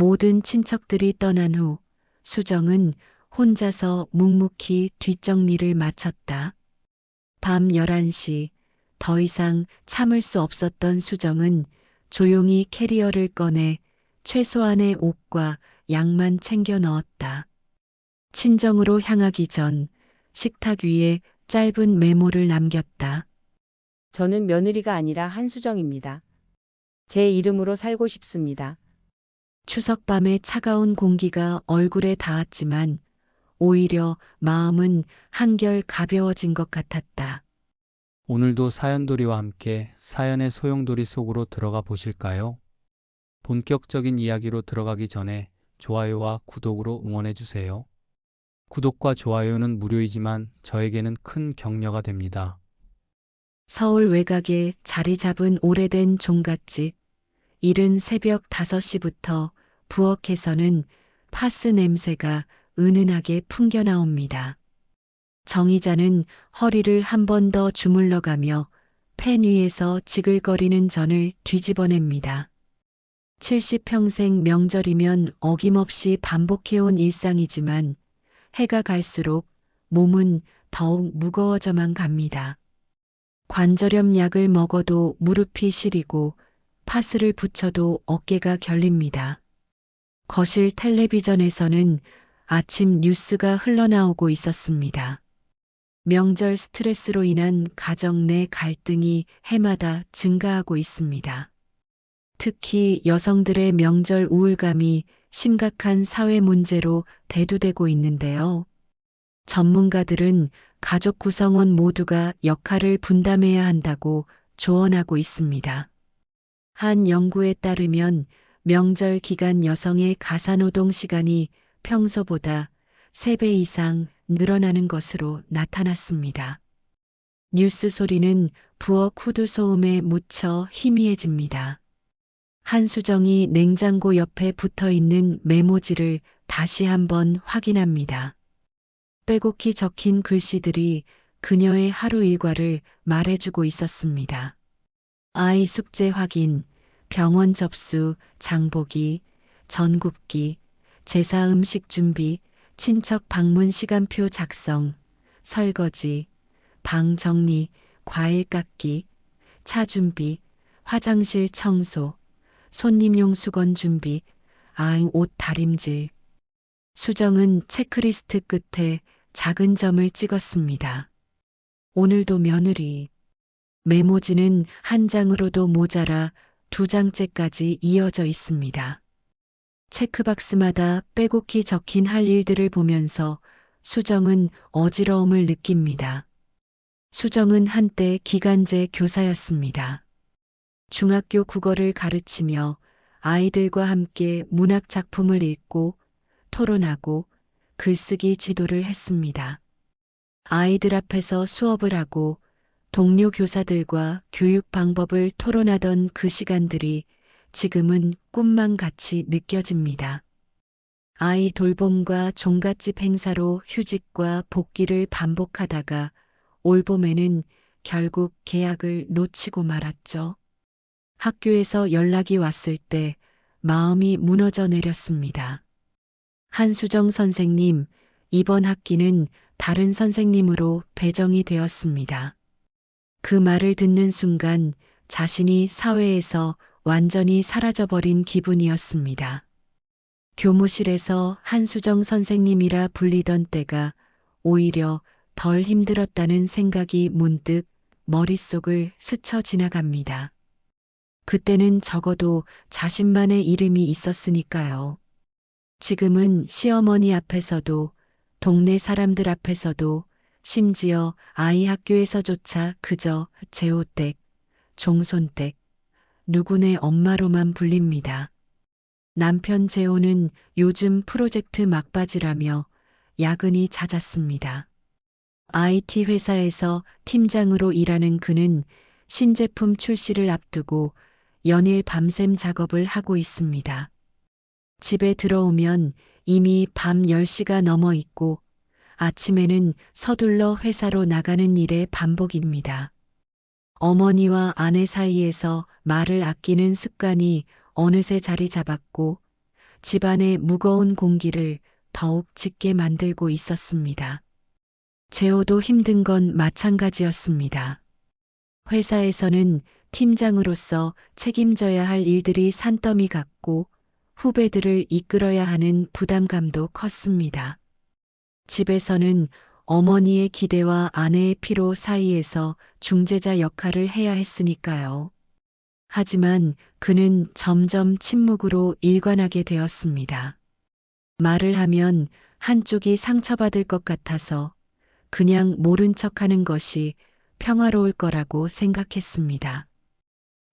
모든 친척들이 떠난 후 수정은 혼자서 묵묵히 뒷정리를 마쳤다. 밤 11시 더 이상 참을 수 없었던 수정은 조용히 캐리어를 꺼내 최소한의 옷과 약만 챙겨 넣었다. 친정으로 향하기 전 식탁 위에 짧은 메모를 남겼다. 저는 며느리가 아니라 한수정입니다. 제 이름으로 살고 싶습니다. 추석 밤의 차가운 공기가 얼굴에 닿았지만 오히려 마음은 한결 가벼워진 것 같았다. 오늘도 사연돌이와 함께 사연의 소용돌이 속으로 들어가 보실까요? 본격적인 이야기로 들어가기 전에 좋아요와 구독으로 응원해 주세요. 구독과 좋아요는 무료이지만 저에게는 큰 격려가 됩니다. 서울 외곽에 자리 잡은 오래된 종갓집. 이른 새벽 5시부터 부엌에서는 파스 냄새가 은은하게 풍겨나옵니다. 정의자는 허리를 한 번 더 주물러가며 팬 위에서 지글거리는 전을 뒤집어냅니다. 70평생 명절이면 어김없이 반복해온 일상이지만 해가 갈수록 몸은 더욱 무거워져만 갑니다. 관절염 약을 먹어도 무릎이 시리고 파스를 붙여도 어깨가 결립니다. 거실 텔레비전에서는 아침 뉴스가 흘러나오고 있었습니다. 명절 스트레스로 인한 가정 내 갈등이 해마다 증가하고 있습니다. 특히 여성들의 명절 우울감이 심각한 사회 문제로 대두되고 있는데요. 전문가들은 가족 구성원 모두가 역할을 분담해야 한다고 조언하고 있습니다. 한 연구에 따르면 명절 기간 여성의 가사노동 시간이 평소보다 3배 이상 늘어나는 것으로 나타났습니다. 뉴스 소리는 부엌 후드 소음에 묻혀 희미해집니다. 한수정이 냉장고 옆에 붙어 있는 메모지를 다시 한번 확인합니다. 빼곡히 적힌 글씨들이 그녀의 하루 일과를 말해주고 있었습니다. 아이 숙제 확인, 병원 접수, 장보기, 전 굽기, 제사 음식 준비, 친척 방문 시간표 작성, 설거지, 방 정리, 과일 깎기, 차 준비, 화장실 청소, 손님용 수건 준비, 아이 옷 다림질. 수정은 체크리스트 끝에 작은 점을 찍었습니다. 오늘도 며느리. 메모지는 한 장으로도 모자라 2장째까지 이어져 있습니다. 체크박스마다 빼곡히 적힌 할 일들을 보면서 수정은 어지러움을 느낍니다. 수정은 한때 기간제 교사였습니다. 중학교 국어를 가르치며 아이들과 함께 문학 작품을 읽고 토론하고 글쓰기 지도를 했습니다. 아이들 앞에서 수업을 하고 동료 교사들과 교육 방법을 토론하던 그 시간들이 지금은 꿈만 같이 느껴집니다. 아이 돌봄과 종갓집 행사로 휴직과 복귀를 반복하다가 올봄에는 결국 계약을 놓치고 말았죠. 학교에서 연락이 왔을 때 마음이 무너져 내렸습니다. 한수정 선생님, 이번 학기는 다른 선생님으로 배정이 되었습니다. 그 말을 듣는 순간 자신이 사회에서 완전히 사라져버린 기분이었습니다. 교무실에서 한수정 선생님이라 불리던 때가 오히려 덜 힘들었다는 생각이 문득 머릿속을 스쳐 지나갑니다. 그때는 적어도 자신만의 이름이 있었으니까요. 지금은 시어머니 앞에서도 동네 사람들 앞에서도 심지어 아이 학교에서조차 그저 재호댁, 종손댁, 누구네 엄마로만 불립니다. 남편 재호는 요즘 프로젝트 막바지라며 야근이 잦았습니다. IT 회사에서 팀장으로 일하는 그는 신제품 출시를 앞두고 연일 밤샘 작업을 하고 있습니다. 집에 들어오면 이미 밤 10시가 넘어 있고 아침에는 서둘러 회사로 나가는 일의 반복입니다. 어머니와 아내 사이에서 말을 아끼는 습관이 어느새 자리 잡았고 집안의 무거운 공기를 더욱 짙게 만들고 있었습니다. 재호도 힘든 건 마찬가지였습니다. 회사에서는 팀장으로서 책임져야 할 일들이 산더미 같고 후배들을 이끌어야 하는 부담감도 컸습니다. 집에서는 어머니의 기대와 아내의 피로 사이에서 중재자 역할을 해야 했으니까요. 하지만 그는 점점 침묵으로 일관하게 되었습니다. 말을 하면 한쪽이 상처받을 것 같아서 그냥 모른 척하는 것이 평화로울 거라고 생각했습니다.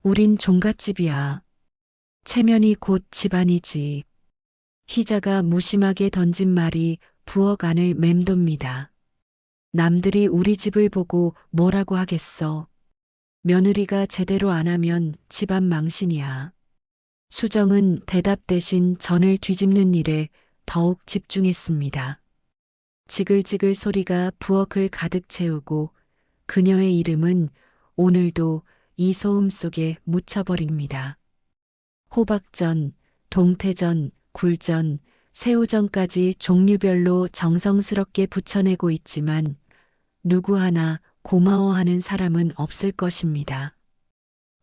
우린 종갓집이야. 체면이 곧 집안이지. 희자가 무심하게 던진 말이 부엌 안을 맴돕니다. 남들이 우리 집을 보고 뭐라고 하겠어. 며느리가 제대로 안 하면 집안 망신이야. 수정은 대답 대신 전을 뒤집는 일에 더욱 집중했습니다. 지글지글 소리가 부엌을 가득 채우고 그녀의 이름은 오늘도 이 소음 속에 묻혀버립니다. 호박전, 동태전, 굴전, 새우전까지 종류별로 정성스럽게 부쳐내고 있지만 누구 하나 고마워하는 사람은 없을 것입니다.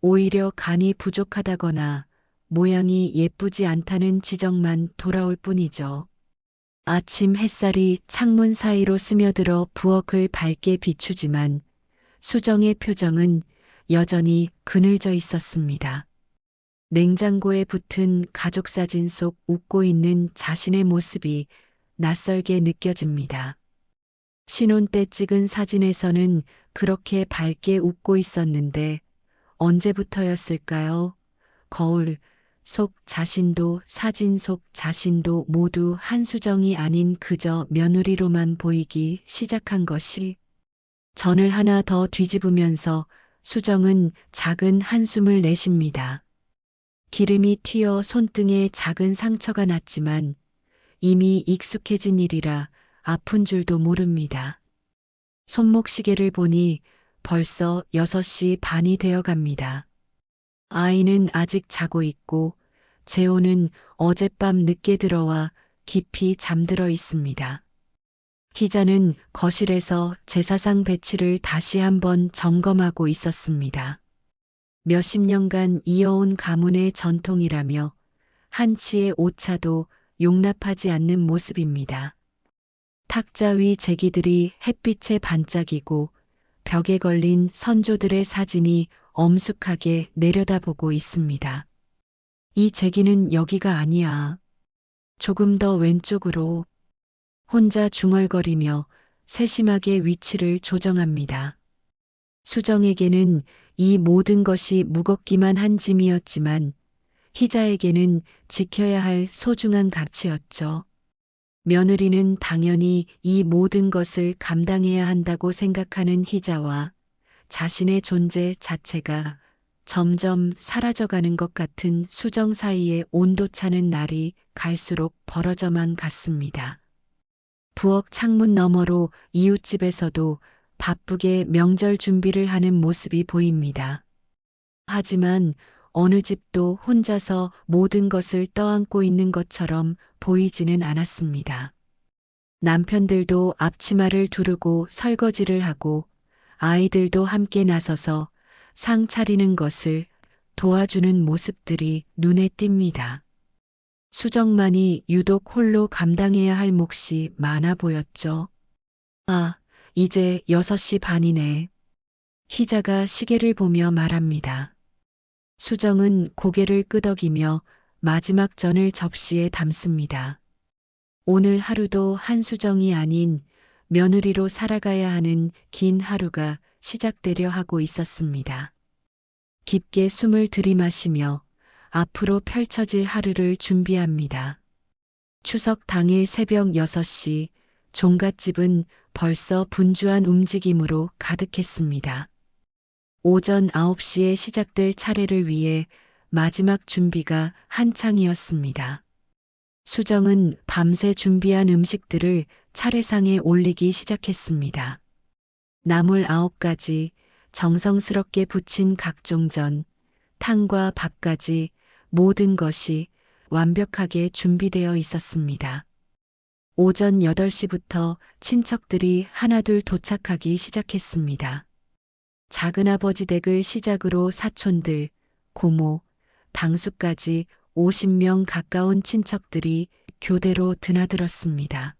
오히려 간이 부족하다거나 모양이 예쁘지 않다는 지적만 돌아올 뿐이죠. 아침 햇살이 창문 사이로 스며들어 부엌을 밝게 비추지만 수정의 표정은 여전히 그늘져 있었습니다. 냉장고에 붙은 가족 사진 속 웃고 있는 자신의 모습이 낯설게 느껴집니다. 신혼 때 찍은 사진에서는 그렇게 밝게 웃고 있었는데 언제부터였을까요? 거울 속 자신도 사진 속 자신도 모두 한수정이 아닌 그저 며느리로만 보이기 시작한 것이. 전을 하나 더 뒤집으면서 수정은 작은 한숨을 내쉽니다. 기름이 튀어 손등에 작은 상처가 났지만 이미 익숙해진 일이라 아픈 줄도 모릅니다. 손목시계를 보니 벌써 6시 반이 되어 갑니다. 아이는 아직 자고 있고 재호는 어젯밤 늦게 들어와 깊이 잠들어 있습니다. 희자는 거실에서 제사상 배치를 다시 한번 점검하고 있었습니다. 몇십 년간 이어온 가문의 전통이라며 한치의 오차도 용납하지 않는 모습입니다. 탁자 위 제기들이 햇빛에 반짝이고 벽에 걸린 선조들의 사진이 엄숙하게 내려다보고 있습니다. 이 제기는 여기가 아니야. 조금 더 왼쪽으로. 혼자 중얼거리며 세심하게 위치를 조정합니다. 수정에게는 이 모든 것이 무겁기만 한 짐이었지만 희자에게는 지켜야 할 소중한 가치였죠. 며느리는 당연히 이 모든 것을 감당해야 한다고 생각하는 희자와 자신의 존재 자체가 점점 사라져가는 것 같은 수정 사이에 온도차는 날이 갈수록 벌어져만 갔습니다. 부엌 창문 너머로 이웃집에서도 바쁘게 명절 준비를 하는 모습이 보입니다. 하지만 어느 집도 혼자서 모든 것을 떠안고 있는 것처럼 보이지는 않았습니다. 남편들도 앞치마를 두르고 설거지를 하고 아이들도 함께 나서서 상 차리는 것을 도와주는 모습들이 눈에 띕니다. 수정만이 유독 홀로 감당해야 할 몫이 많아 보였죠. 아, 이제 6시 반이네. 희자가 시계를 보며 말합니다. 수정은 고개를 끄덕이며 마지막 전을 접시에 담습니다. 오늘 하루도 한수정이 아닌 며느리로 살아가야 하는 긴 하루가 시작되려 하고 있었습니다. 깊게 숨을 들이마시며 앞으로 펼쳐질 하루를 준비합니다. 추석 당일 새벽 6시 종갓집은 벌써 분주한 움직임으로 가득했습니다. 오전 9시에 시작될 차례를 위해 마지막 준비가 한창이었습니다. 수정은 밤새 준비한 음식들을 차례상에 올리기 시작했습니다. 나물 9가지, 정성스럽게 부친 각종 전, 탕과 밥까지 모든 것이 완벽하게 준비되어 있었습니다. 오전 8시부터 친척들이 하나둘 도착하기 시작했습니다. 작은아버지 댁을 시작으로 사촌들, 고모, 당수까지 50명 가까운 친척들이 교대로 드나들었습니다.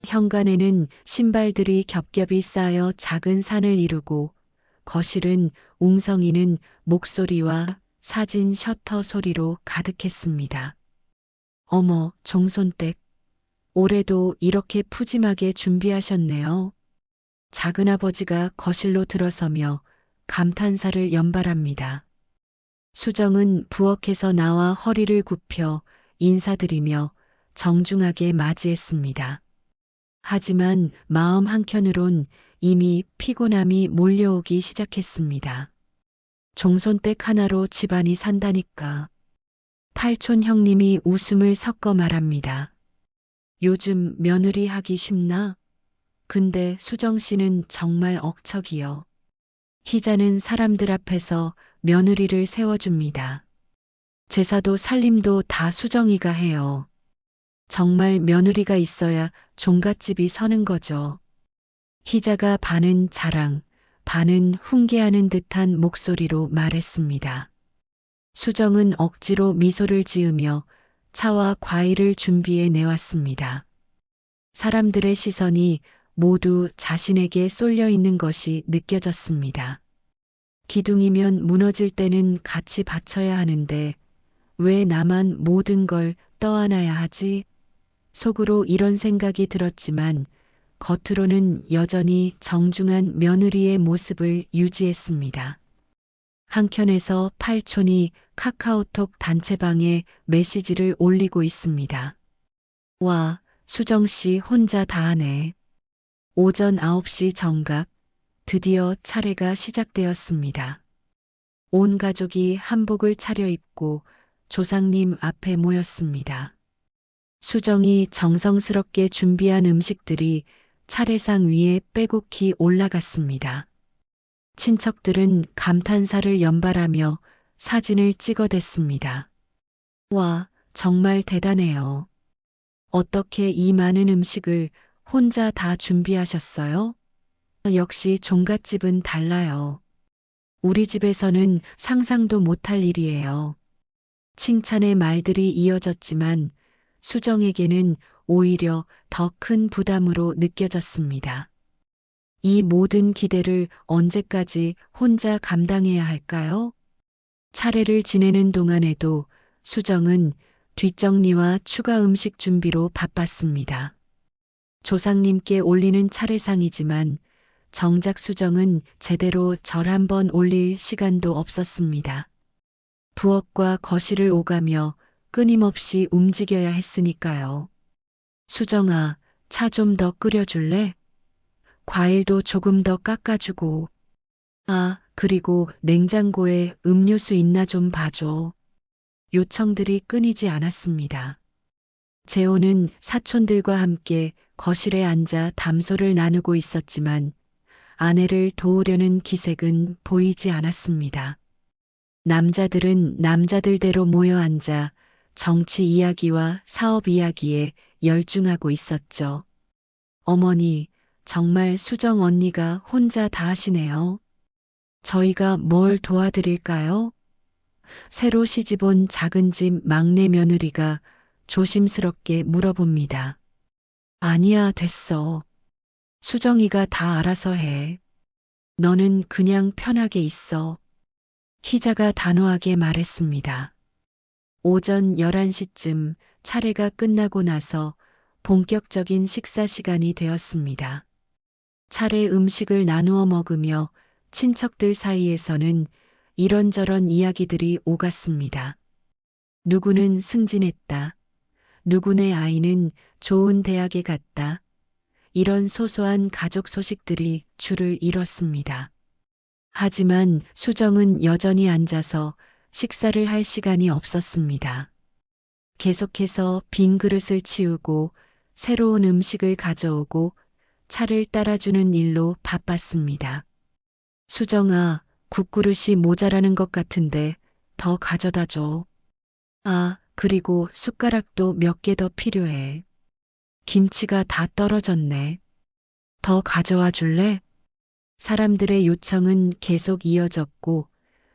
현관에는 신발들이 겹겹이 쌓여 작은 산을 이루고 거실은 웅성이는 목소리와 사진 셔터 소리로 가득했습니다. 어머, 종손댁. 올해도 이렇게 푸짐하게 준비하셨네요. 작은아버지가 거실로 들어서며 감탄사를 연발합니다. 수정은 부엌에서 나와 허리를 굽혀 인사드리며 정중하게 맞이했습니다. 하지만 마음 한켠으론 이미 피곤함이 몰려오기 시작했습니다. 종손댁 하나로 집안이 산다니까. 팔촌 형님이 웃음을 섞어 말합니다. 요즘 며느리 하기 쉽나? 근데 수정 씨는 정말 억척이요. 희자는 사람들 앞에서 며느리를 세워줍니다. 제사도 살림도 다 수정이가 해요. 정말 며느리가 있어야 종갓집이 서는 거죠. 희자가 반은 자랑, 반은 훈계하는 듯한 목소리로 말했습니다. 수정은 억지로 미소를 지으며 차와 과일을 준비해 내왔습니다. 사람들의 시선이 모두 자신에게 쏠려 있는 것이 느껴졌습니다. 기둥이면 무너질 때는 같이 받쳐야 하는데 왜 나만 모든 걸 떠안아야 하지? 속으로 이런 생각이 들었지만 겉으로는 여전히 정중한 며느리의 모습을 유지했습니다. 한켠에서 팔촌이 카카오톡 단체방에 메시지를 올리고 있습니다. 와, 수정씨 혼자 다 하네. 오전 9시 정각, 드디어 차례가 시작되었습니다. 온 가족이 한복을 차려입고 조상님 앞에 모였습니다. 수정이 정성스럽게 준비한 음식들이 차례상 위에 빼곡히 올라갔습니다. 친척들은 감탄사를 연발하며 사진을 찍어댔습니다. 와, 정말 대단해요. 어떻게 이 많은 음식을 혼자 다 준비하셨어요? 역시 종갓집은 달라요. 우리 집에서는 상상도 못할 일이에요. 칭찬의 말들이 이어졌지만 수정에게는 오히려 더 큰 부담으로 느껴졌습니다. 이 모든 기대를 언제까지 혼자 감당해야 할까요? 차례를 지내는 동안에도 수정은 뒷정리와 추가 음식 준비로 바빴습니다. 조상님께 올리는 차례상이지만 정작 수정은 제대로 절 한번 올릴 시간도 없었습니다. 부엌과 거실을 오가며 끊임없이 움직여야 했으니까요. 수정아, 차 좀 더 끓여줄래? 과일도 조금 더 깎아주고. 아, 그리고 냉장고에 음료수 있나 좀 봐줘. 요청들이 끊이지 않았습니다. 재호는 사촌들과 함께 거실에 앉아 담소를 나누고 있었지만 아내를 도우려는 기색은 보이지 않았습니다. 남자들은 남자들대로 모여 앉아 정치 이야기와 사업 이야기에 열중하고 있었죠. 어머니, 정말 수정 언니가 혼자 다 하시네요. 저희가 뭘 도와드릴까요? 새로 시집온 작은 집 막내 며느리가 조심스럽게 물어봅니다. 아니야, 됐어. 수정이가 다 알아서 해. 너는 그냥 편하게 있어. 희자가 단호하게 말했습니다. 오전 11시쯤 차례가 끝나고 나서 본격적인 식사 시간이 되었습니다. 차례 음식을 나누어 먹으며 친척들 사이에서는 이런저런 이야기들이 오갔습니다. 누구는 승진했다. 누구네 아이는 좋은 대학에 갔다. 이런 소소한 가족 소식들이 줄을 이뤘습니다. 하지만 수정은 여전히 앉아서 식사를 할 시간이 없었습니다. 계속해서 빈 그릇을 치우고 새로운 음식을 가져오고 차를 따라주는 일로 바빴습니다. 수정아, 국그릇이 모자라는 것 같은데 더 가져다 줘. 아, 그리고 숟가락도 몇 개 더 필요해. 김치가 다 떨어졌네. 더 가져와 줄래? 사람들의 요청은 계속 이어졌고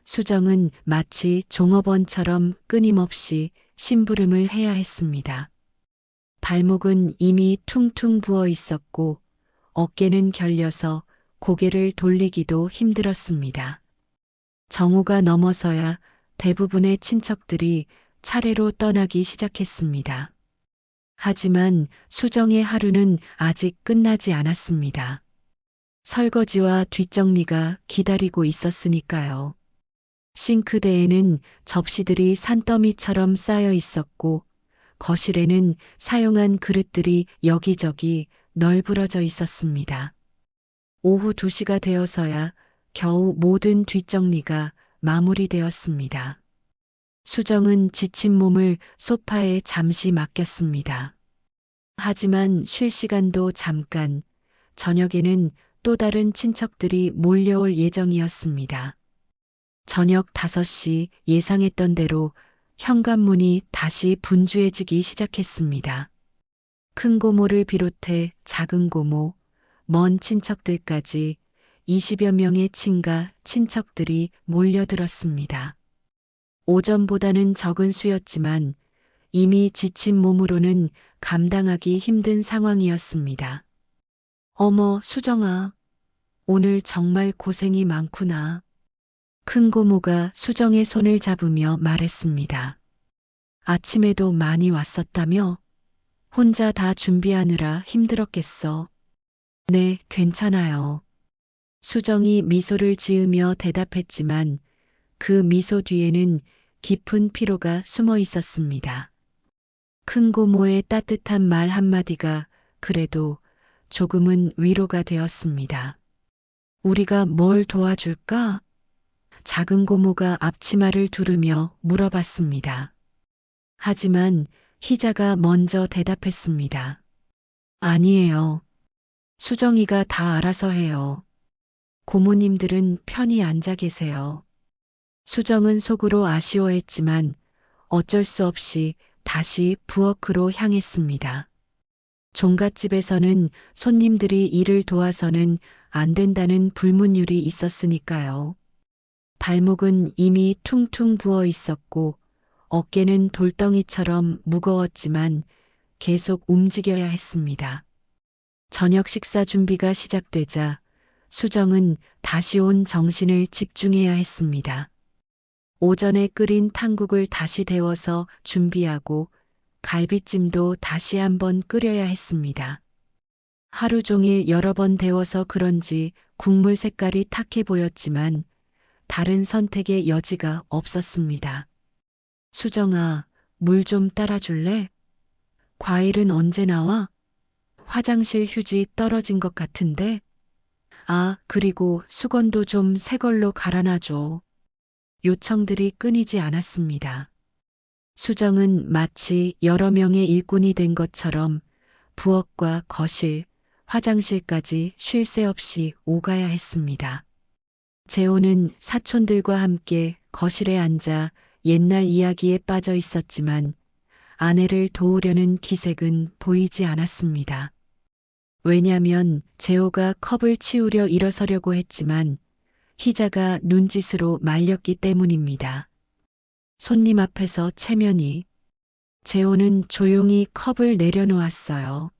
수정은 마치 종업원처럼 끊임없이 심부름을 해야 했습니다. 발목은 이미 퉁퉁 부어 있었고 어깨는 결려서 고개를 돌리기도 힘들었습니다. 정오가 넘어서야 대부분의 친척들이 차례로 떠나기 시작했습니다. 하지만 수정의 하루는 아직 끝나지 않았습니다. 설거지와 뒷정리가 기다리고 있었으니까요. 싱크대에는 접시들이 산더미처럼 쌓여 있었고 거실에는 사용한 그릇들이 여기저기 널브러져 있었습니다. 오후 2시가 되어서야 겨우 모든 뒷정리가 마무리되었습니다. 수정은 지친 몸을 소파에 잠시 맡겼습니다. 하지만 쉴 시간도 잠깐, 저녁에는 또 다른 친척들이 몰려올 예정이었습니다. 저녁 5시 예상했던 대로 현관문이 다시 분주해지기 시작했습니다. 큰 고모를 비롯해 작은 고모, 먼 친척들까지 20여 명의 친가 친척들이 몰려들었습니다. 오전보다는 적은 수였지만 이미 지친 몸으로는 감당하기 힘든 상황이었습니다. 어머, 수정아. 오늘 정말 고생이 많구나. 큰 고모가 수정의 손을 잡으며 말했습니다. 아침에도 많이 왔었다며? 혼자 다 준비하느라 힘들었겠어. 네, 괜찮아요. 수정이 미소를 지으며 대답했지만 그 미소 뒤에는 깊은 피로가 숨어 있었습니다. 큰 고모의 따뜻한 말 한마디가 그래도 조금은 위로가 되었습니다. 우리가 뭘 도와줄까? 작은 고모가 앞치마를 두르며 물어봤습니다. 하지만 희자가 먼저 대답했습니다. 아니에요. 수정이가 다 알아서 해요. 고모님들은 편히 앉아 계세요. 수정은 속으로 아쉬워했지만 어쩔 수 없이 다시 부엌으로 향했습니다. 종갓집에서는 손님들이 일을 도와서는 안 된다는 불문율이 있었으니까요. 발목은 이미 퉁퉁 부어 있었고 어깨는 돌덩이처럼 무거웠지만 계속 움직여야 했습니다. 저녁 식사 준비가 시작되자 수정은 다시 온 정신을 집중해야 했습니다. 오전에 끓인 탕국을 다시 데워서 준비하고 갈비찜도 다시 한번 끓여야 했습니다. 하루 종일 여러 번 데워서 그런지 국물 색깔이 탁해 보였지만 다른 선택의 여지가 없었습니다. 수정아, 물 좀 따라줄래? 과일은 언제 나와? 화장실 휴지 떨어진 것 같은데? 아, 그리고 수건도 좀 새 걸로 갈아놔줘. 요청들이 끊이지 않았습니다. 수정은 마치 여러 명의 일꾼이 된 것처럼 부엌과 거실, 화장실까지 쉴 새 없이 오가야 했습니다. 재호는 사촌들과 함께 거실에 앉아 옛날 이야기에 빠져 있었지만 아내를 도우려는 기색은 보이지 않았습니다. 왜냐면 재호가 컵을 치우려 일어서려고 했지만 희자가 눈짓으로 말렸기 때문입니다. 손님 앞에서 체면이. 재호는 조용히 컵을 내려놓았어요.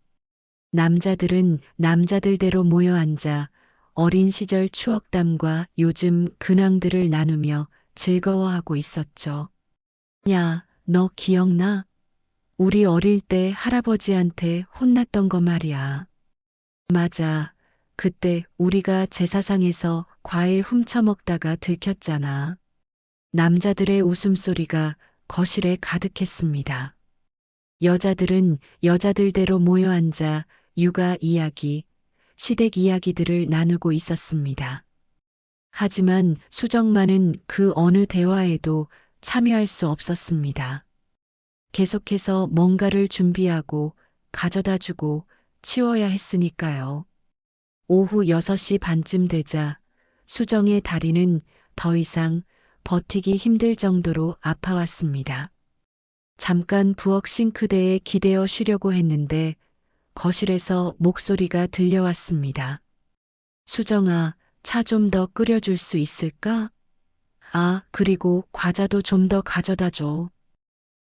남자들은 남자들대로 모여 앉아 어린 시절 추억담과 요즘 근황들을 나누며 즐거워하고 있었죠. 야, 너 기억나? 우리 어릴 때 할아버지한테 혼났던 거 말이야. 맞아. 그때 우리가 제사상에서 과일 훔쳐 먹다가 들켰잖아. 남자들의 웃음소리가 거실에 가득했습니다. 여자들은 여자들대로 모여 앉아 육아 이야기, 시댁 이야기들을 나누고 있었습니다. 하지만 수정만은 그 어느 대화에도 참여할 수 없었습니다. 계속해서 뭔가를 준비하고 가져다 주고 치워야 했으니까요. 오후 6시 반쯤 되자 수정의 다리는 더 이상 버티기 힘들 정도로 아파왔습니다. 잠깐 부엌 싱크대에 기대어 쉬려고 했는데 거실에서 목소리가 들려왔습니다. 수정아, 차 좀 더 끓여줄 수 있을까? 아, 그리고 과자도 좀 더 가져다 줘.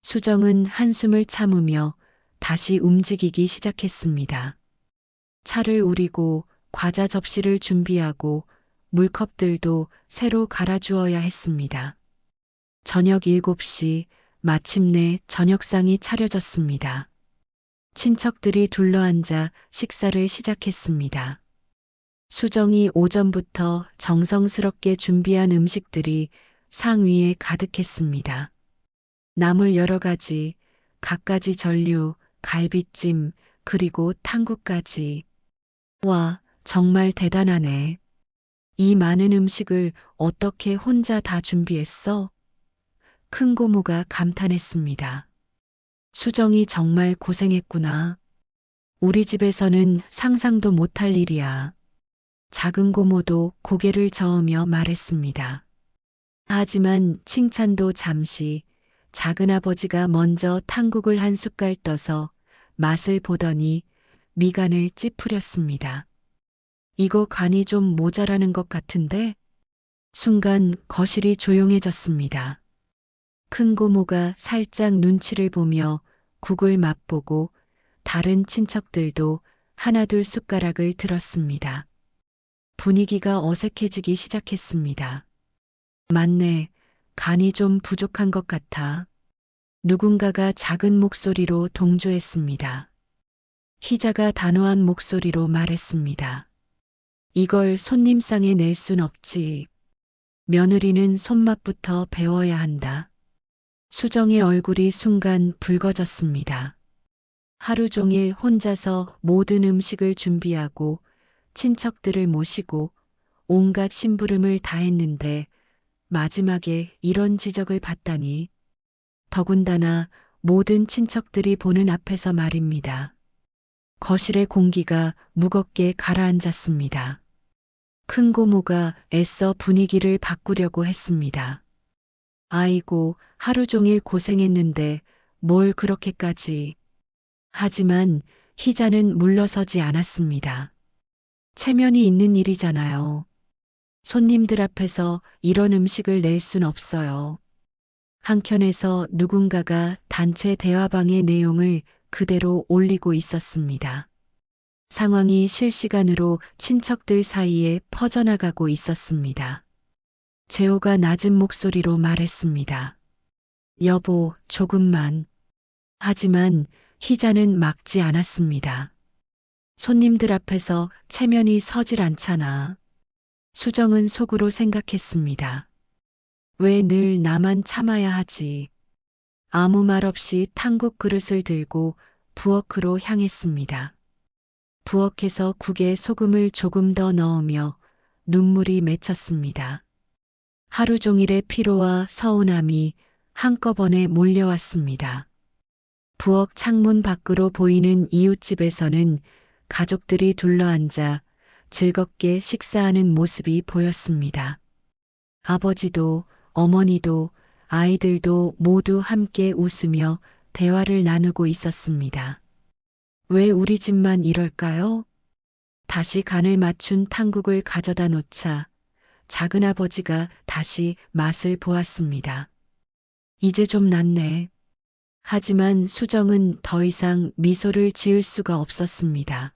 수정은 한숨을 참으며 다시 움직이기 시작했습니다. 차를 우리고 과자 접시를 준비하고 물컵들도 새로 갈아주어야 했습니다. 저녁 7시 마침내 저녁상이 차려졌습니다. 친척들이 둘러앉아 식사를 시작했습니다. 수정이 오전부터 정성스럽게 준비한 음식들이 상 위에 가득했습니다. 나물 여러 가지, 갖가지 전류, 갈비찜, 그리고 탕국까지. 와, 정말 대단하네. 이 많은 음식을 어떻게 혼자 다 준비했어? 큰 고모가 감탄했습니다. 수정이 정말 고생했구나. 우리 집에서는 상상도 못할 일이야. 작은 고모도 고개를 저으며 말했습니다. 하지만 칭찬도 잠시, 작은 아버지가 먼저 탕국을 한 숟갈 떠서 맛을 보더니 미간을 찌푸렸습니다. 이거 간이 좀 모자라는 것 같은데? 순간 거실이 조용해졌습니다. 큰 고모가 살짝 눈치를 보며 국을 맛보고 다른 친척들도 하나둘 숟가락을 들었습니다. 분위기가 어색해지기 시작했습니다. 맞네, 간이 좀 부족한 것 같아. 누군가가 작은 목소리로 동조했습니다. 희자가 단호한 목소리로 말했습니다. 이걸 손님상에 낼 순 없지. 며느리는 손맛부터 배워야 한다. 수정의 얼굴이 순간 붉어졌습니다. 하루 종일 혼자서 모든 음식을 준비하고 친척들을 모시고 온갖 심부름을 다 했는데 마지막에 이런 지적을 받다니. 더군다나 모든 친척들이 보는 앞에서 말입니다. 거실의 공기가 무겁게 가라앉았습니다. 큰 고모가 애써 분위기를 바꾸려고 했습니다. 아이고, 하루 종일 고생했는데 뭘 그렇게까지. 하지만 희자는 물러서지 않았습니다. 체면이 있는 일이잖아요. 손님들 앞에서 이런 음식을 낼 순 없어요. 한켠에서 누군가가 단체 대화방의 내용을 그대로 올리고 있었습니다. 상황이 실시간으로 친척들 사이에 퍼져나가고 있었습니다. 재호가 낮은 목소리로 말했습니다. 여보, 조금만. 하지만 희자는 막지 않았습니다. 손님들 앞에서 체면이 서질 않잖아. 수정은 속으로 생각했습니다. 왜 늘 나만 참아야 하지? 아무 말 없이 탕국 그릇을 들고 부엌으로 향했습니다. 부엌에서 국에 소금을 조금 더 넣으며 눈물이 맺혔습니다. 하루 종일의 피로와 서운함이 한꺼번에 몰려왔습니다. 부엌 창문 밖으로 보이는 이웃집에서는 가족들이 둘러앉아 즐겁게 식사하는 모습이 보였습니다. 아버지도 어머니도 아이들도 모두 함께 웃으며 대화를 나누고 있었습니다. 왜 우리 집만 이럴까요? 다시 간을 맞춘 탕국을 가져다 놓자 작은 아버지가 다시 맛을 보았습니다. 이제 좀 낫네. 하지만 수정은 더 이상 미소를 지을 수가 없었습니다.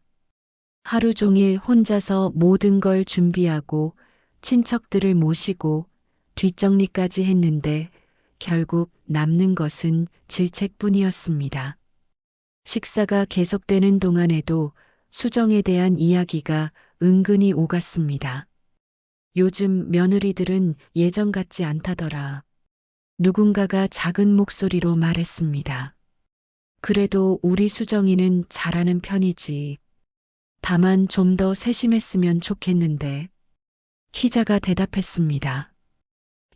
하루 종일 혼자서 모든 걸 준비하고 친척들을 모시고 뒷정리까지 했는데 결국 남는 것은 질책뿐이었습니다. 식사가 계속되는 동안에도 수정에 대한 이야기가 은근히 오갔습니다. 요즘 며느리들은 예전 같지 않다더라. 누군가가 작은 목소리로 말했습니다. 그래도 우리 수정이는 잘하는 편이지. 다만 좀 더 세심했으면 좋겠는데. 희자가 대답했습니다.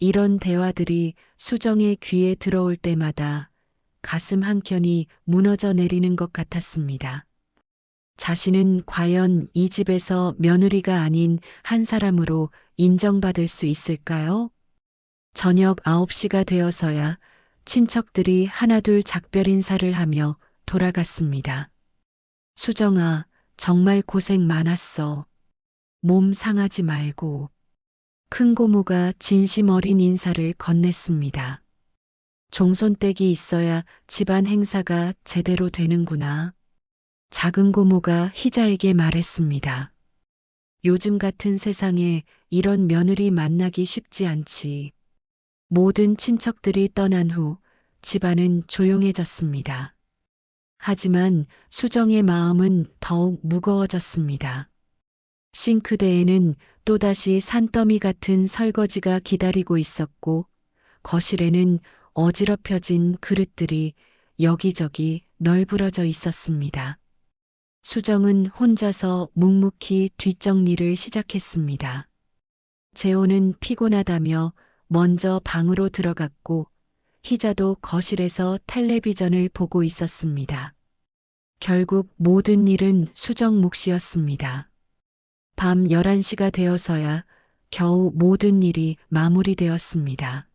이런 대화들이 수정의 귀에 들어올 때마다 가슴 한켠이 무너져 내리는 것 같았습니다. 자신은 과연 이 집에서 며느리가 아닌 한 사람으로 인정받을 수 있을까요? 저녁 9시가 되어서야 친척들이 하나둘 작별 인사를 하며 돌아갔습니다. 수정아, 정말 고생 많았어. 몸 상하지 말고. 큰 고모가 진심 어린 인사를 건넸습니다. 종손댁이 있어야 집안 행사가 제대로 되는구나. 작은 고모가 희자에게 말했습니다. 요즘 같은 세상에 이런 며느리 만나기 쉽지 않지. 모든 친척들이 떠난 후 집안은 조용해졌습니다. 하지만 수정의 마음은 더욱 무거워졌습니다. 싱크대에는 또다시 산더미 같은 설거지가 기다리고 있었고, 거실에는 어지럽혀진 그릇들이 여기저기 널브러져 있었습니다. 수정은 혼자서 묵묵히 뒷정리를 시작했습니다. 재호는 피곤하다며 먼저 방으로 들어갔고, 희자도 거실에서 텔레비전을 보고 있었습니다. 결국 모든 일은 수정 몫이었습니다. 밤 11시가 되어서야 겨우 모든 일이 마무리되었습니다.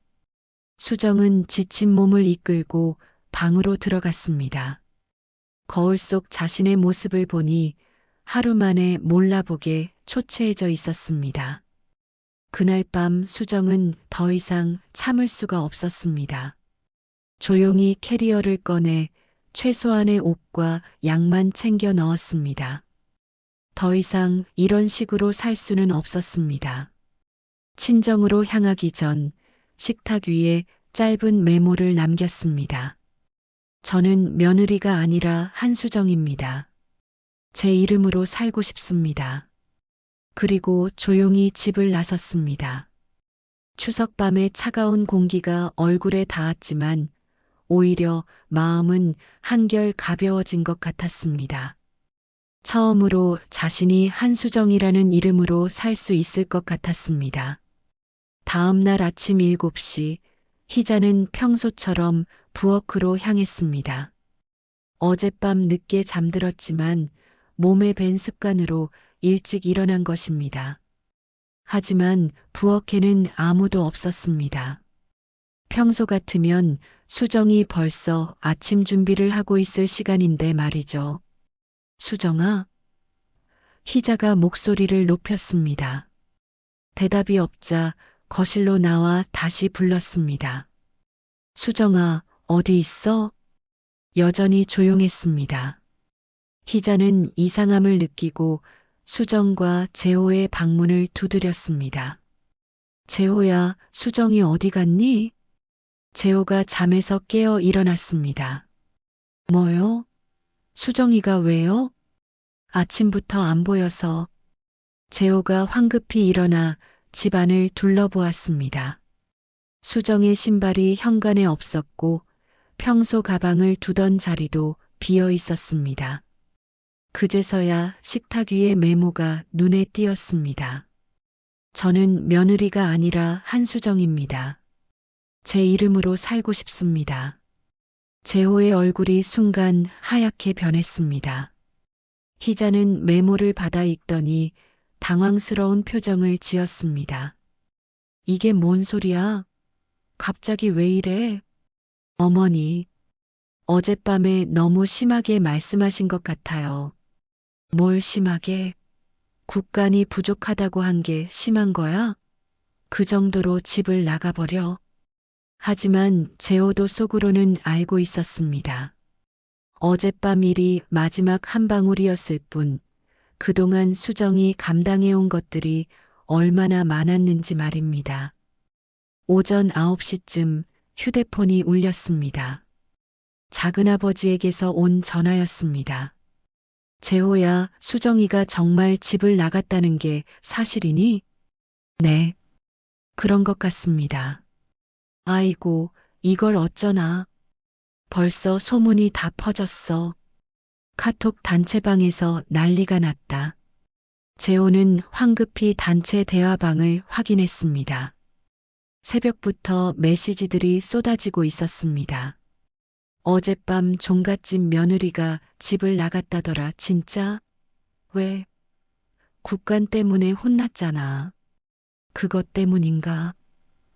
수정은 지친 몸을 이끌고 방으로 들어갔습니다. 거울 속 자신의 모습을 보니 하루 만에 몰라보게 초췌해져 있었습니다. 그날 밤 수정은 더 이상 참을 수가 없었습니다. 조용히 캐리어를 꺼내 최소한의 옷과 약만 챙겨 넣었습니다. 더 이상 이런 식으로 살 수는 없었습니다. 친정으로 향하기 전 식탁 위에 짧은 메모를 남겼습니다. 저는 며느리가 아니라 한수정입니다. 제 이름으로 살고 싶습니다. 그리고 조용히 집을 나섰습니다. 추석 밤의 차가운 공기가 얼굴에 닿았지만 오히려 마음은 한결 가벼워진 것 같았습니다. 처음으로 자신이 한수정이라는 이름으로 살 수 있을 것 같았습니다. 다음 날 아침 7시, 희자는 평소처럼 부엌으로 향했습니다. 어젯밤 늦게 잠들었지만 몸에 밴 습관으로 일찍 일어난 것입니다. 하지만 부엌에는 아무도 없었습니다. 평소 같으면 수정이 벌써 아침 준비를 하고 있을 시간인데 말이죠. 수정아? 희자가 목소리를 높였습니다. 대답이 없자 거실로 나와 다시 불렀습니다. 수정아, 어디 있어? 여전히 조용했습니다. 희자는 이상함을 느끼고 수정과 재호의 방문을 두드렸습니다. 재호야, 수정이 어디 갔니? 재호가 잠에서 깨어 일어났습니다. 뭐요? 수정이가 왜요? 아침부터 안 보여서. 재호가 황급히 일어나 집안을 둘러보았습니다. 수정의 신발이 현관에 없었고 평소 가방을 두던 자리도 비어 있었습니다. 그제서야 식탁 위의 메모가 눈에 띄었습니다. 저는 며느리가 아니라 한수정입니다. 제 이름으로 살고 싶습니다. 재호의 얼굴이 순간 하얗게 변했습니다. 희자는 메모를 받아 읽더니 당황스러운 표정을 지었습니다. 이게 뭔 소리야? 갑자기 왜 이래? 어머니, 어젯밤에 너무 심하게 말씀하신 것 같아요. 뭘 심하게? 국간이 부족하다고 한 게 심한 거야? 그 정도로 집을 나가버려. 하지만 재호도 속으로는 알고 있었습니다. 어젯밤 일이 마지막 한 방울이었을 뿐 그동안 수정이 감당해온 것들이 얼마나 많았는지 말입니다. 오전 9시쯤 휴대폰이 울렸습니다. 작은아버지에게서 온 전화였습니다. 재호야, 수정이가 정말 집을 나갔다는 게 사실이니? 네, 그런 것 같습니다. 아이고, 이걸 어쩌나. 벌써 소문이 다 퍼졌어. 카톡 단체방에서 난리가 났다. 재호는 황급히 단체 대화방을 확인했습니다. 새벽부터 메시지들이 쏟아지고 있었습니다. 어젯밤 종갓집 며느리가 집을 나갔다더라, 진짜? 왜? 국간 때문에 혼났잖아. 그것 때문인가?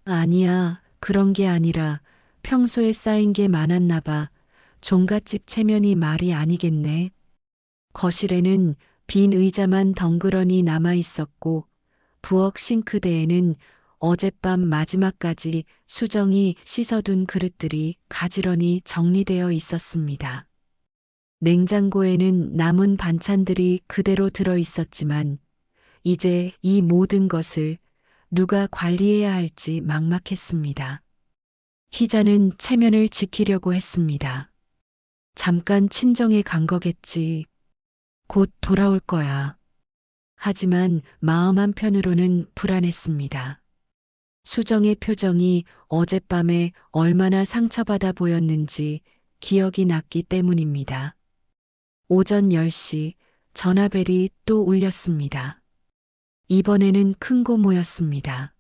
아니야, 그런 게 아니라 평소에 쌓인 게 많았나 봐. 종갓집 체면이 말이 아니겠네. 거실에는 빈 의자만 덩그러니 남아 있었고 부엌 싱크대에는 어젯밤 마지막까지 수정이 씻어둔 그릇들이 가지런히 정리되어 있었습니다. 냉장고에는 남은 반찬들이 그대로 들어 있었지만 이제 이 모든 것을 누가 관리해야 할지 막막했습니다. 희자는 체면을 지키려고 했습니다. 잠깐 친정에 간 거겠지. 곧 돌아올 거야. 하지만 마음 한편으로는 불안했습니다. 수정의 표정이 어젯밤에 얼마나 상처받아 보였는지 기억이 났기 때문입니다. 오전 10시 전화벨이 또 울렸습니다. 이번에는 큰 고모였습니다.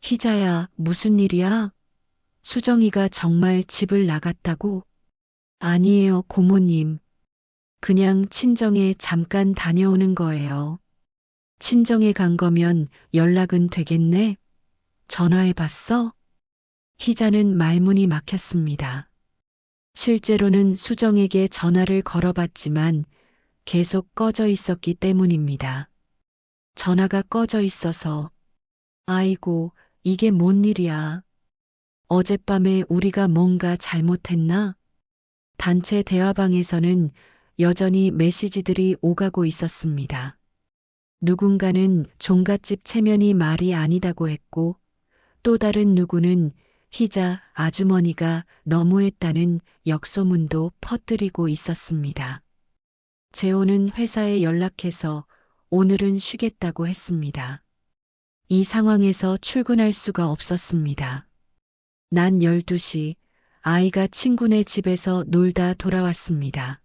희자야, 무슨 일이야? 수정이가 정말 집을 나갔다고? 아니에요, 고모님. 그냥 친정에 잠깐 다녀오는 거예요. 친정에 간 거면 연락은 되겠네? 전화해 봤어? 희자는 말문이 막혔습니다. 실제로는 수정에게 전화를 걸어봤지만 계속 꺼져 있었기 때문입니다. 전화가 꺼져 있어서, 아이고, 이게 뭔 일이야. 어젯밤에 우리가 뭔가 잘못했나? 단체 대화방에서는 여전히 메시지들이 오가고 있었습니다. 누군가는 종갓집 체면이 말이 아니다고 했고 또 다른 누구는 희자 아주머니가 너무했다는 역소문도 퍼뜨리고 있었습니다. 재호는 회사에 연락해서 오늘은 쉬겠다고 했습니다. 이 상황에서 출근할 수가 없었습니다. 낮 12시 아이가 친구네 집에서 놀다 돌아왔습니다.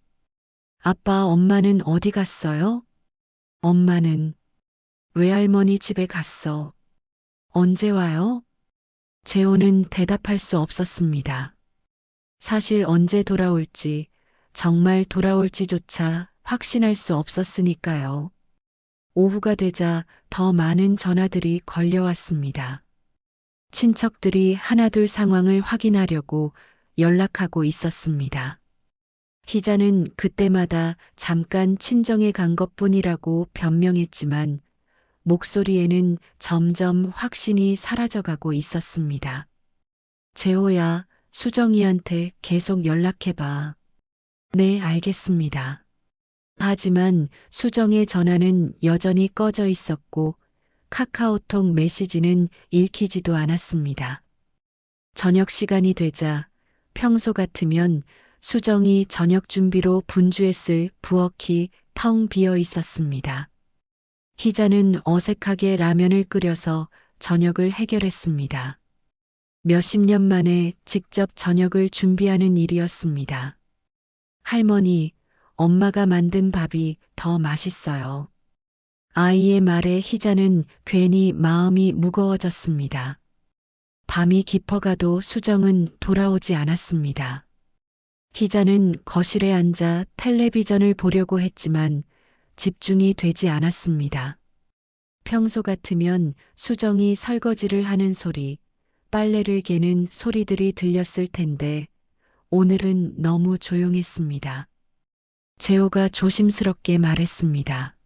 아빠, 엄마는 어디 갔어요? 엄마는 외할머니 집에 갔어. 언제 와요? 재호는 대답할 수 없었습니다. 사실 언제 돌아올지, 정말 돌아올지조차 확신할 수 없었으니까요. 오후가 되자 더 많은 전화들이 걸려왔습니다. 친척들이 하나둘 상황을 확인하려고 연락하고 있었습니다. 희자는 그때마다 잠깐 친정에 간 것뿐이라고 변명했지만 목소리에는 점점 확신이 사라져가고 있었습니다. 재호야, 수정이한테 계속 연락해봐. 네, 알겠습니다. 하지만 수정의 전화는 여전히 꺼져 있었고 카카오톡 메시지는 읽히지도 않았습니다. 저녁 시간이 되자 평소 같으면 수정이 저녁 준비로 분주했을 부엌이 텅 비어 있었습니다. 희자는 어색하게 라면을 끓여서 저녁을 해결했습니다. 몇십 년 만에 직접 저녁을 준비하는 일이었습니다. 할머니, 엄마가 만든 밥이 더 맛있어요. 아이의 말에 희자는 괜히 마음이 무거워졌습니다. 밤이 깊어가도 수정은 돌아오지 않았습니다. 희자는 거실에 앉아 텔레비전을 보려고 했지만 집중이 되지 않았습니다. 평소 같으면 수정이 설거지를 하는 소리, 빨래를 개는 소리들이 들렸을 텐데 오늘은 너무 조용했습니다. 재호가 조심스럽게 말했습니다.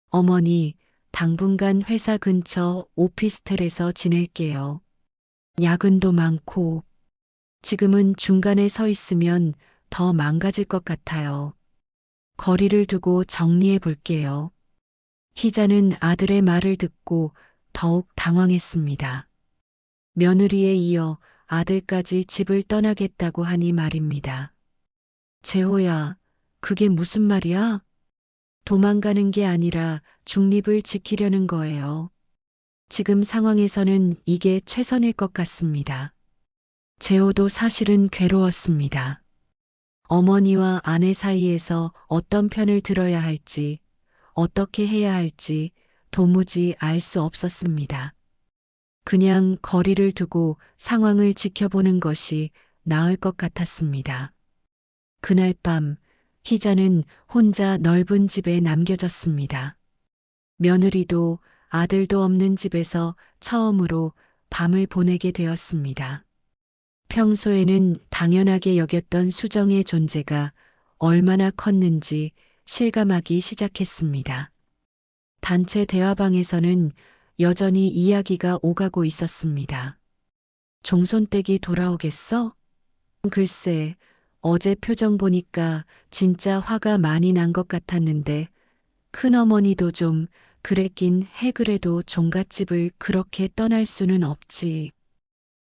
어머니, 당분간 회사 근처 오피스텔에서 지낼게요. 야근도 많고 지금은 중간에 서 있으면 더 망가질 것 같아요. 거리를 두고 정리해 볼게요. 희자는 아들의 말을 듣고 더욱 당황했습니다. 며느리에 이어 아들까지 집을 떠나겠다고 하니 말입니다. 재호야, 그게 무슨 말이야? 도망가는 게 아니라 중립을 지키려는 거예요. 지금 상황에서는 이게 최선일 것 같습니다. 재호도 사실은 괴로웠습니다. 어머니와 아내 사이에서 어떤 편을 들어야 할지, 어떻게 해야 할지 도무지 알 수 없었습니다. 그냥 거리를 두고 상황을 지켜보는 것이 나을 것 같았습니다. 그날 밤, 희자는 혼자 넓은 집에 남겨졌습니다. 며느리도 아들도 없는 집에서 처음으로 밤을 보내게 되었습니다. 평소에는 당연하게 여겼던 수정의 존재가 얼마나 컸는지 실감하기 시작했습니다. 단체 대화방에서는 여전히 이야기가 오가고 있었습니다. 종손댁이 돌아오겠어? 글쎄, 어제 표정 보니까 진짜 화가 많이 난 것 같았는데 큰어머니도 좀 그랬긴 해. 그래도 종갓집을 그렇게 떠날 수는 없지.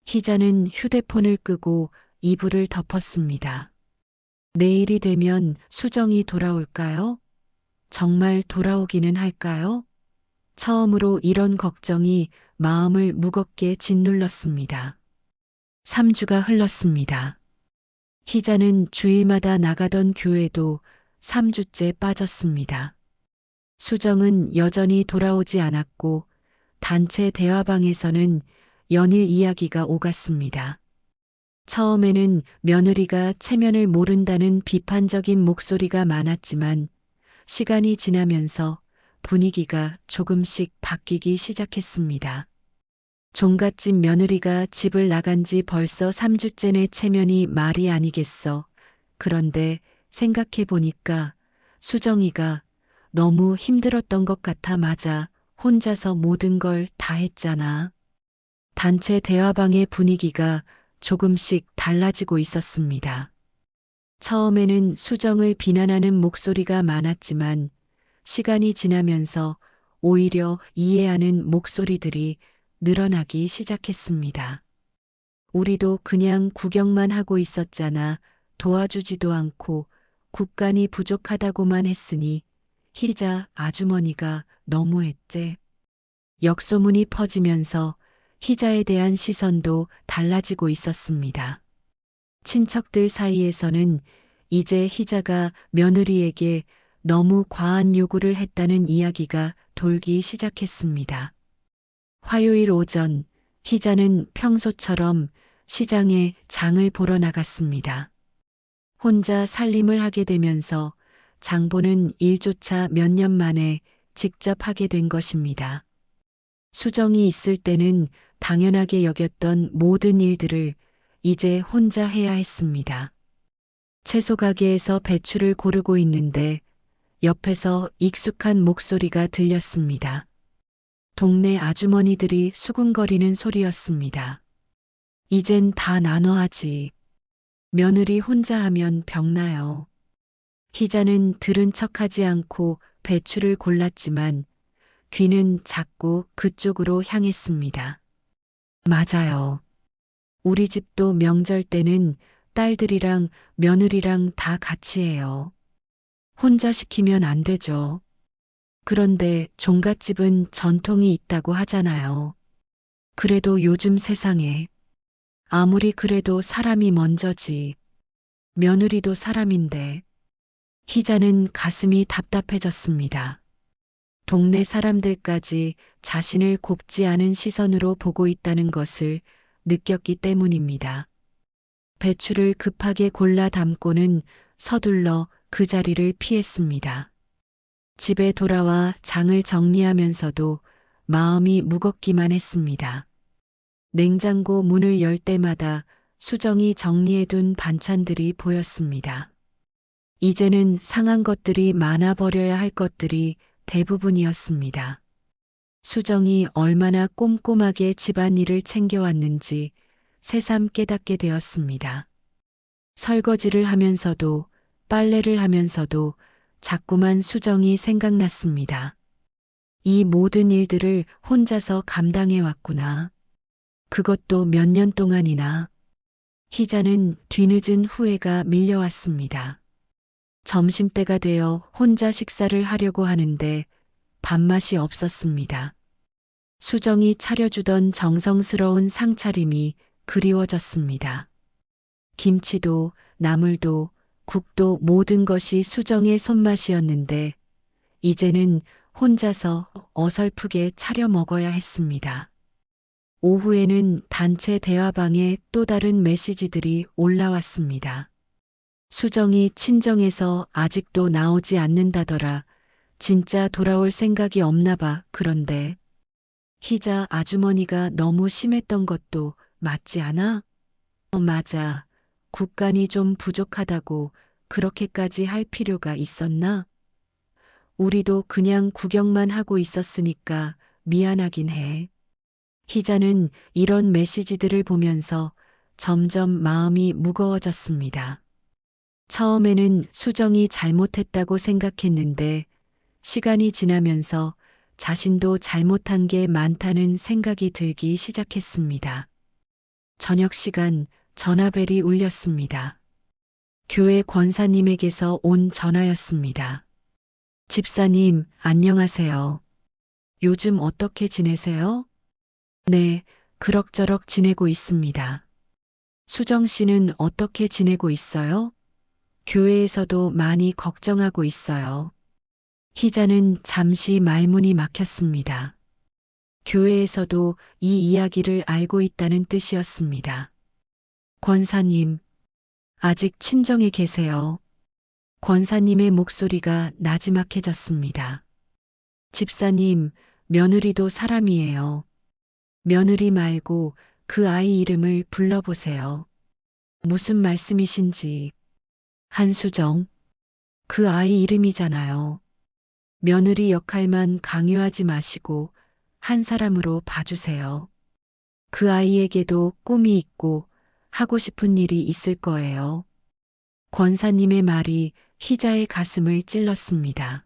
희자는 휴대폰을 끄고 이불을 덮었습니다. 내일이 되면 수정이 돌아올까요? 정말 돌아오기는 할까요? 처음으로 이런 걱정이 마음을 무겁게 짓눌렀습니다. 3주가 흘렀습니다. 희자는 주일마다 나가던 교회도 3주째 빠졌습니다. 수정은 여전히 돌아오지 않았고 단체 대화방에서는 연일 이야기가 오갔습니다. 처음에는 며느리가 체면을 모른다는 비판적인 목소리가 많았지만 시간이 지나면서 분위기가 조금씩 바뀌기 시작했습니다. 종갓집 며느리가 집을 나간 지 벌써 3주째네. 체면이 말이 아니겠어. 그런데 생각해 보니까 수정이가 너무 힘들었던 것 같아. 맞아. 혼자서 모든 걸 다 했잖아. 단체 대화방의 분위기가 조금씩 달라지고 있었습니다. 처음에는 수정을 비난하는 목소리가 많았지만 시간이 지나면서 오히려 이해하는 목소리들이 늘어나기 시작했습니다. 우리도 그냥 구경만 하고 있었잖아. 도와주지도 않고 국간이 부족하다고만 했으니 희자 아주머니가 너무했제. 역소문이 퍼지면서 희자에 대한 시선도 달라지고 있었습니다. 친척들 사이에서는 이제 희자가 며느리에게 너무 과한 요구를 했다는 이야기가 돌기 시작했습니다. 화요일 오전, 희자는 평소처럼 시장에 장을 보러 나갔습니다. 혼자 살림을 하게 되면서 장보는 일조차 몇 년 만에 직접 하게 된 것입니다. 수정이 있을 때는 당연하게 여겼던 모든 일들을 이제 혼자 해야 했습니다. 채소 가게에서 배추를 고르고 있는데 옆에서 익숙한 목소리가 들렸습니다. 동네 아주머니들이 수군거리는 소리였습니다. 이젠 다 나눠 하지. 며느리 혼자 하면 병나요. 희자는 들은 척하지 않고 배추를 골랐지만 귀는 자꾸 그쪽으로 향했습니다. 맞아요. 우리 집도 명절 때는 딸들이랑 며느리랑 다 같이 해요. 혼자 시키면 안 되죠. 그런데 종갓집은 전통이 있다고 하잖아요. 그래도 요즘 세상에 아무리 그래도 사람이 먼저지. 며느리도 사람인데. 희자는 가슴이 답답해졌습니다. 동네 사람들까지 자신을 곱지 않은 시선으로 보고 있다는 것을 느꼈기 때문입니다. 배추를 급하게 골라 담고는 서둘러 그 자리를 피했습니다. 집에 돌아와 장을 정리하면서도 마음이 무겁기만 했습니다. 냉장고 문을 열 때마다 수정이 정리해둔 반찬들이 보였습니다. 이제는 상한 것들이 많아버려야 할 것들이 대부분이었습니다. 수정이 얼마나 꼼꼼하게 집안일을 챙겨왔는지 새삼 깨닫게 되었습니다. 설거지를 하면서도 빨래를 하면서도 자꾸만 수정이 생각났습니다. 이 모든 일들을 혼자서 감당해 왔구나. 그것도 몇 년 동안이나. 희자는 뒤늦은 후회가 밀려왔습니다. 점심때가 되어 혼자 식사를 하려고 하는데 밥맛이 없었습니다. 수정이 차려주던 정성스러운 상차림이 그리워졌습니다. 김치도 나물도 국도 모든 것이 수정의 손맛이었는데 이제는 혼자서 어설프게 차려 먹어야 했습니다. 오후에는 단체 대화방에 또 다른 메시지들이 올라왔습니다. 수정이 친정에서 아직도 나오지 않는다더라. 진짜 돌아올 생각이 없나 봐. 그런데 희자 아주머니가 너무 심했던 것도 맞지 않아? 맞아. 국간이 좀 부족하다고 그렇게까지 할 필요가 있었나? 우리도 그냥 구경만 하고 있었으니까 미안하긴 해. 희자는 이런 메시지들을 보면서 점점 마음이 무거워졌습니다. 처음에는 수정이 잘못했다고 생각했는데 시간이 지나면서 자신도 잘못한 게 많다는 생각이 들기 시작했습니다. 저녁 시간 전화벨이 울렸습니다. 교회 권사님에게서 온 전화였습니다. 집사님, 안녕하세요. 요즘 어떻게 지내세요? 네, 그럭저럭 지내고 있습니다. 수정 씨는 어떻게 지내고 있어요? 교회에서도 많이 걱정하고 있어요. 희자는 잠시 말문이 막혔습니다. 교회에서도 이 이야기를 알고 있다는 뜻이었습니다. 권사님, 아직 친정에 계세요. 권사님의 목소리가 나지막해졌습니다. 집사님, 며느리도 사람이에요. 며느리 말고 그 아이 이름을 불러보세요. 무슨 말씀이신지. 한수정. 그 아이 이름이잖아요. 며느리 역할만 강요하지 마시고 한 사람으로 봐주세요. 그 아이에게도 꿈이 있고 하고 싶은 일이 있을 거예요. 권사님의 말이 희자의 가슴을 찔렀습니다.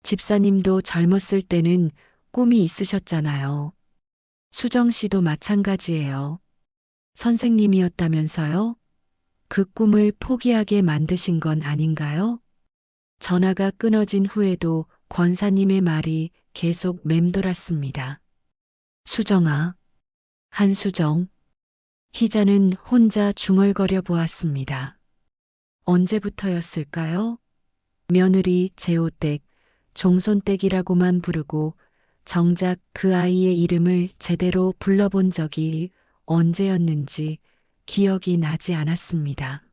집사님도 젊었을 때는 꿈이 있으셨잖아요. 수정 씨도 마찬가지예요. 선생님이었다면서요? 그 꿈을 포기하게 만드신 건 아닌가요? 전화가 끊어진 후에도 권사님의 말이 계속 맴돌았습니다. 수정아, 한수정. 희자는 혼자 중얼거려 보았습니다. 언제부터였을까요? 며느리 제오댁, 종손댁이라고만 부르고 정작 그 아이의 이름을 제대로 불러본 적이 언제였는지 기억이 나지 않았습니다.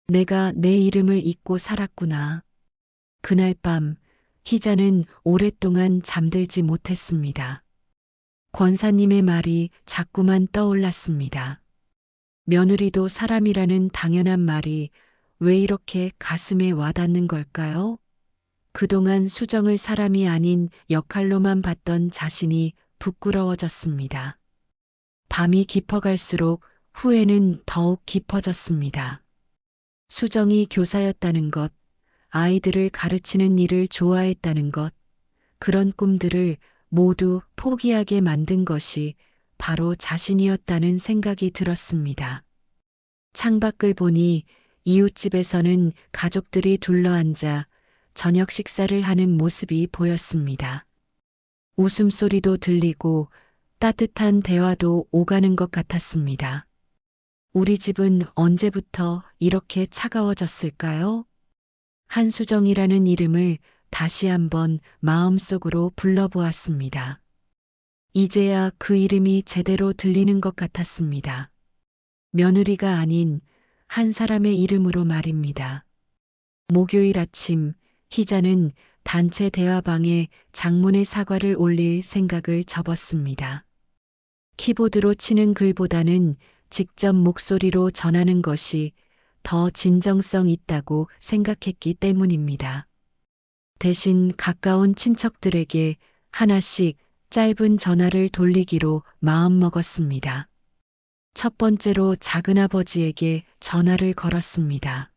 내가 내 이름을 잊고 살았구나. 그날 밤 희자는 오랫동안 잠들지 못했습니다. 권사님의 말이 자꾸만 떠올랐습니다. 며느리도 사람이라는 당연한 말이 왜 이렇게 가슴에 와닿는 걸까요? 그동안 수정을 사람이 아닌 역할로만 봤던 자신이 부끄러워졌습니다. 밤이 깊어갈수록 후회는 더욱 깊어졌습니다. 수정이 교사였다는 것, 아이들을 가르치는 일을 좋아했다는 것, 그런 꿈들을 모두 포기하게 만든 것이 바로 자신이었다는 생각이 들었습니다. 창밖을 보니 이웃집에서는 가족들이 둘러앉아 저녁 식사를 하는 모습이 보였습니다. 웃음소리도 들리고 따뜻한 대화도 오가는 것 같았습니다. 우리 집은 언제부터 이렇게 차가워졌을까요? 한수정이라는 이름을 다시 한번 마음속으로 불러보았습니다. 이제야 그 이름이 제대로 들리는 것 같았습니다. 며느리가 아닌 한 사람의 이름으로 말입니다. 목요일 아침 희자는 단체 대화방에 장문의 사과를 올릴 생각을 접었습니다. 키보드로 치는 글보다는 직접 목소리로 전하는 것이 더 진정성 있다고 생각했기 때문입니다. 대신 가까운 친척들에게 하나씩 짧은 전화를 돌리기로 마음먹었습니다. 첫 번째로 작은아버지에게 전화를 걸었습니다.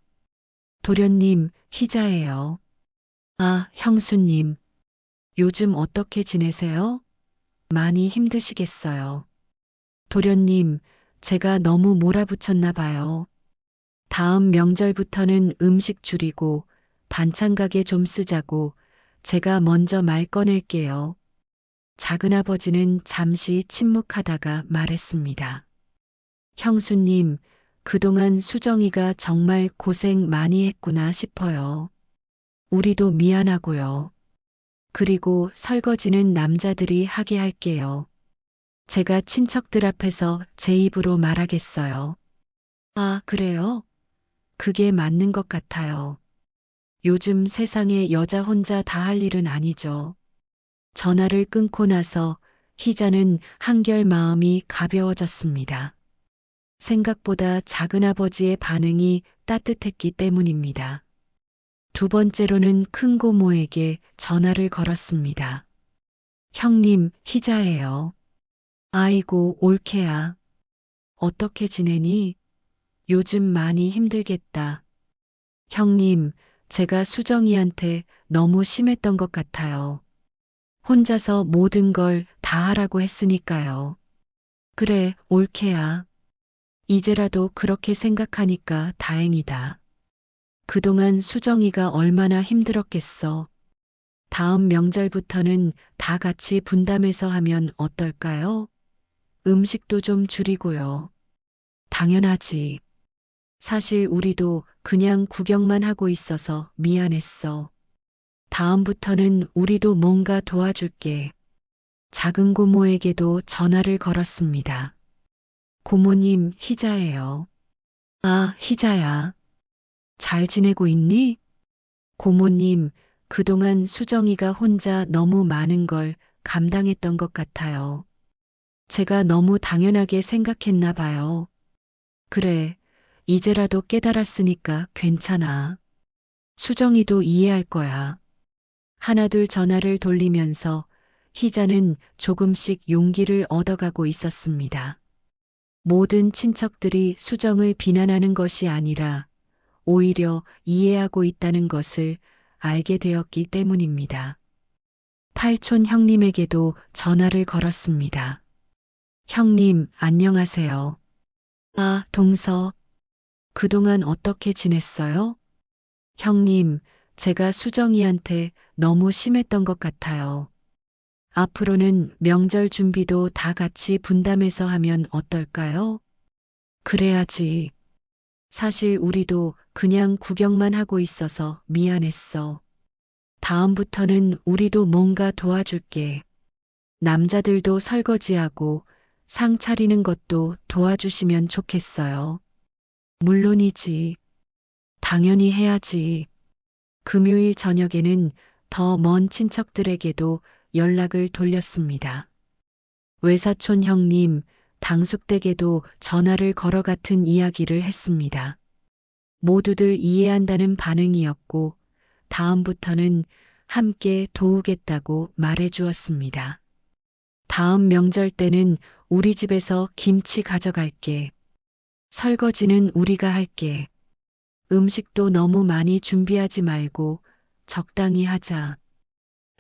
도련님, 희자예요. 아, 형수님. 요즘 어떻게 지내세요? 많이 힘드시겠어요. 도련님, 제가 너무 몰아붙였나 봐요. 다음 명절부터는 음식 줄이고 반찬 가게 좀 쓰자고 제가 먼저 말 꺼낼게요. 작은아버지는 잠시 침묵하다가 말했습니다. 형수님, 그동안 수정이가 정말 고생 많이 했구나 싶어요. 우리도 미안하고요. 그리고 설거지는 남자들이 하게 할게요. 제가 친척들 앞에서 제 입으로 말하겠어요. 아, 그래요? 그게 맞는 것 같아요. 요즘 세상에 여자 혼자 다 할 일은 아니죠. 전화를 끊고 나서 희자는 한결 마음이 가벼워졌습니다. 생각보다 작은아버지의 반응이 따뜻했기 때문입니다. 두 번째로는 큰 고모에게 전화를 걸었습니다. 형님, 희자예요. 아이고, 올케야. 어떻게 지내니? 요즘 많이 힘들겠다. 형님, 제가 수정이한테 너무 심했던 것 같아요. 혼자서 모든 걸 다 하라고 했으니까요. 그래, 올케야. 이제라도 그렇게 생각하니까 다행이다. 그동안 수정이가 얼마나 힘들었겠어. 다음 명절부터는 다 같이 분담해서 하면 어떨까요? 음식도 좀 줄이고요. 당연하지. 사실 우리도 그냥 구경만 하고 있어서 미안했어. 다음부터는 우리도 뭔가 도와줄게. 작은 고모에게도 전화를 걸었습니다. 고모님, 희자예요. 아, 희자야. 잘 지내고 있니? 고모님, 그동안 수정이가 혼자 너무 많은 걸 감당했던 것 같아요. 제가 너무 당연하게 생각했나 봐요. 그래, 이제라도 깨달았으니까 괜찮아. 수정이도 이해할 거야. 하나둘 전화를 돌리면서 희자는 조금씩 용기를 얻어가고 있었습니다. 모든 친척들이 수정을 비난하는 것이 아니라 오히려 이해하고 있다는 것을 알게 되었기 때문입니다. 팔촌 형님에게도 전화를 걸었습니다. 형님, 안녕하세요. 아, 동서. 그동안 어떻게 지냈어요? 형님, 제가 수정이한테 너무 심했던 것 같아요. 앞으로는 명절 준비도 다 같이 분담해서 하면 어떨까요? 그래야지. 사실 우리도 그냥 구경만 하고 있어서 미안했어. 다음부터는 우리도 뭔가 도와줄게. 남자들도 설거지하고 상 차리는 것도 도와주시면 좋겠어요. 물론이지. 당연히 해야지. 금요일 저녁에는 더 먼 친척들에게도 연락을 돌렸습니다. 외사촌 형님, 당숙댁에도 전화를 걸어 같은 이야기를 했습니다. 모두들 이해한다는 반응이었고, 다음부터는 함께 도우겠다고 말해 주었습니다. 다음 명절 때는 우리 집에서 김치 가져갈게. 설거지는 우리가 할게. 음식도 너무 많이 준비하지 말고 적당히 하자.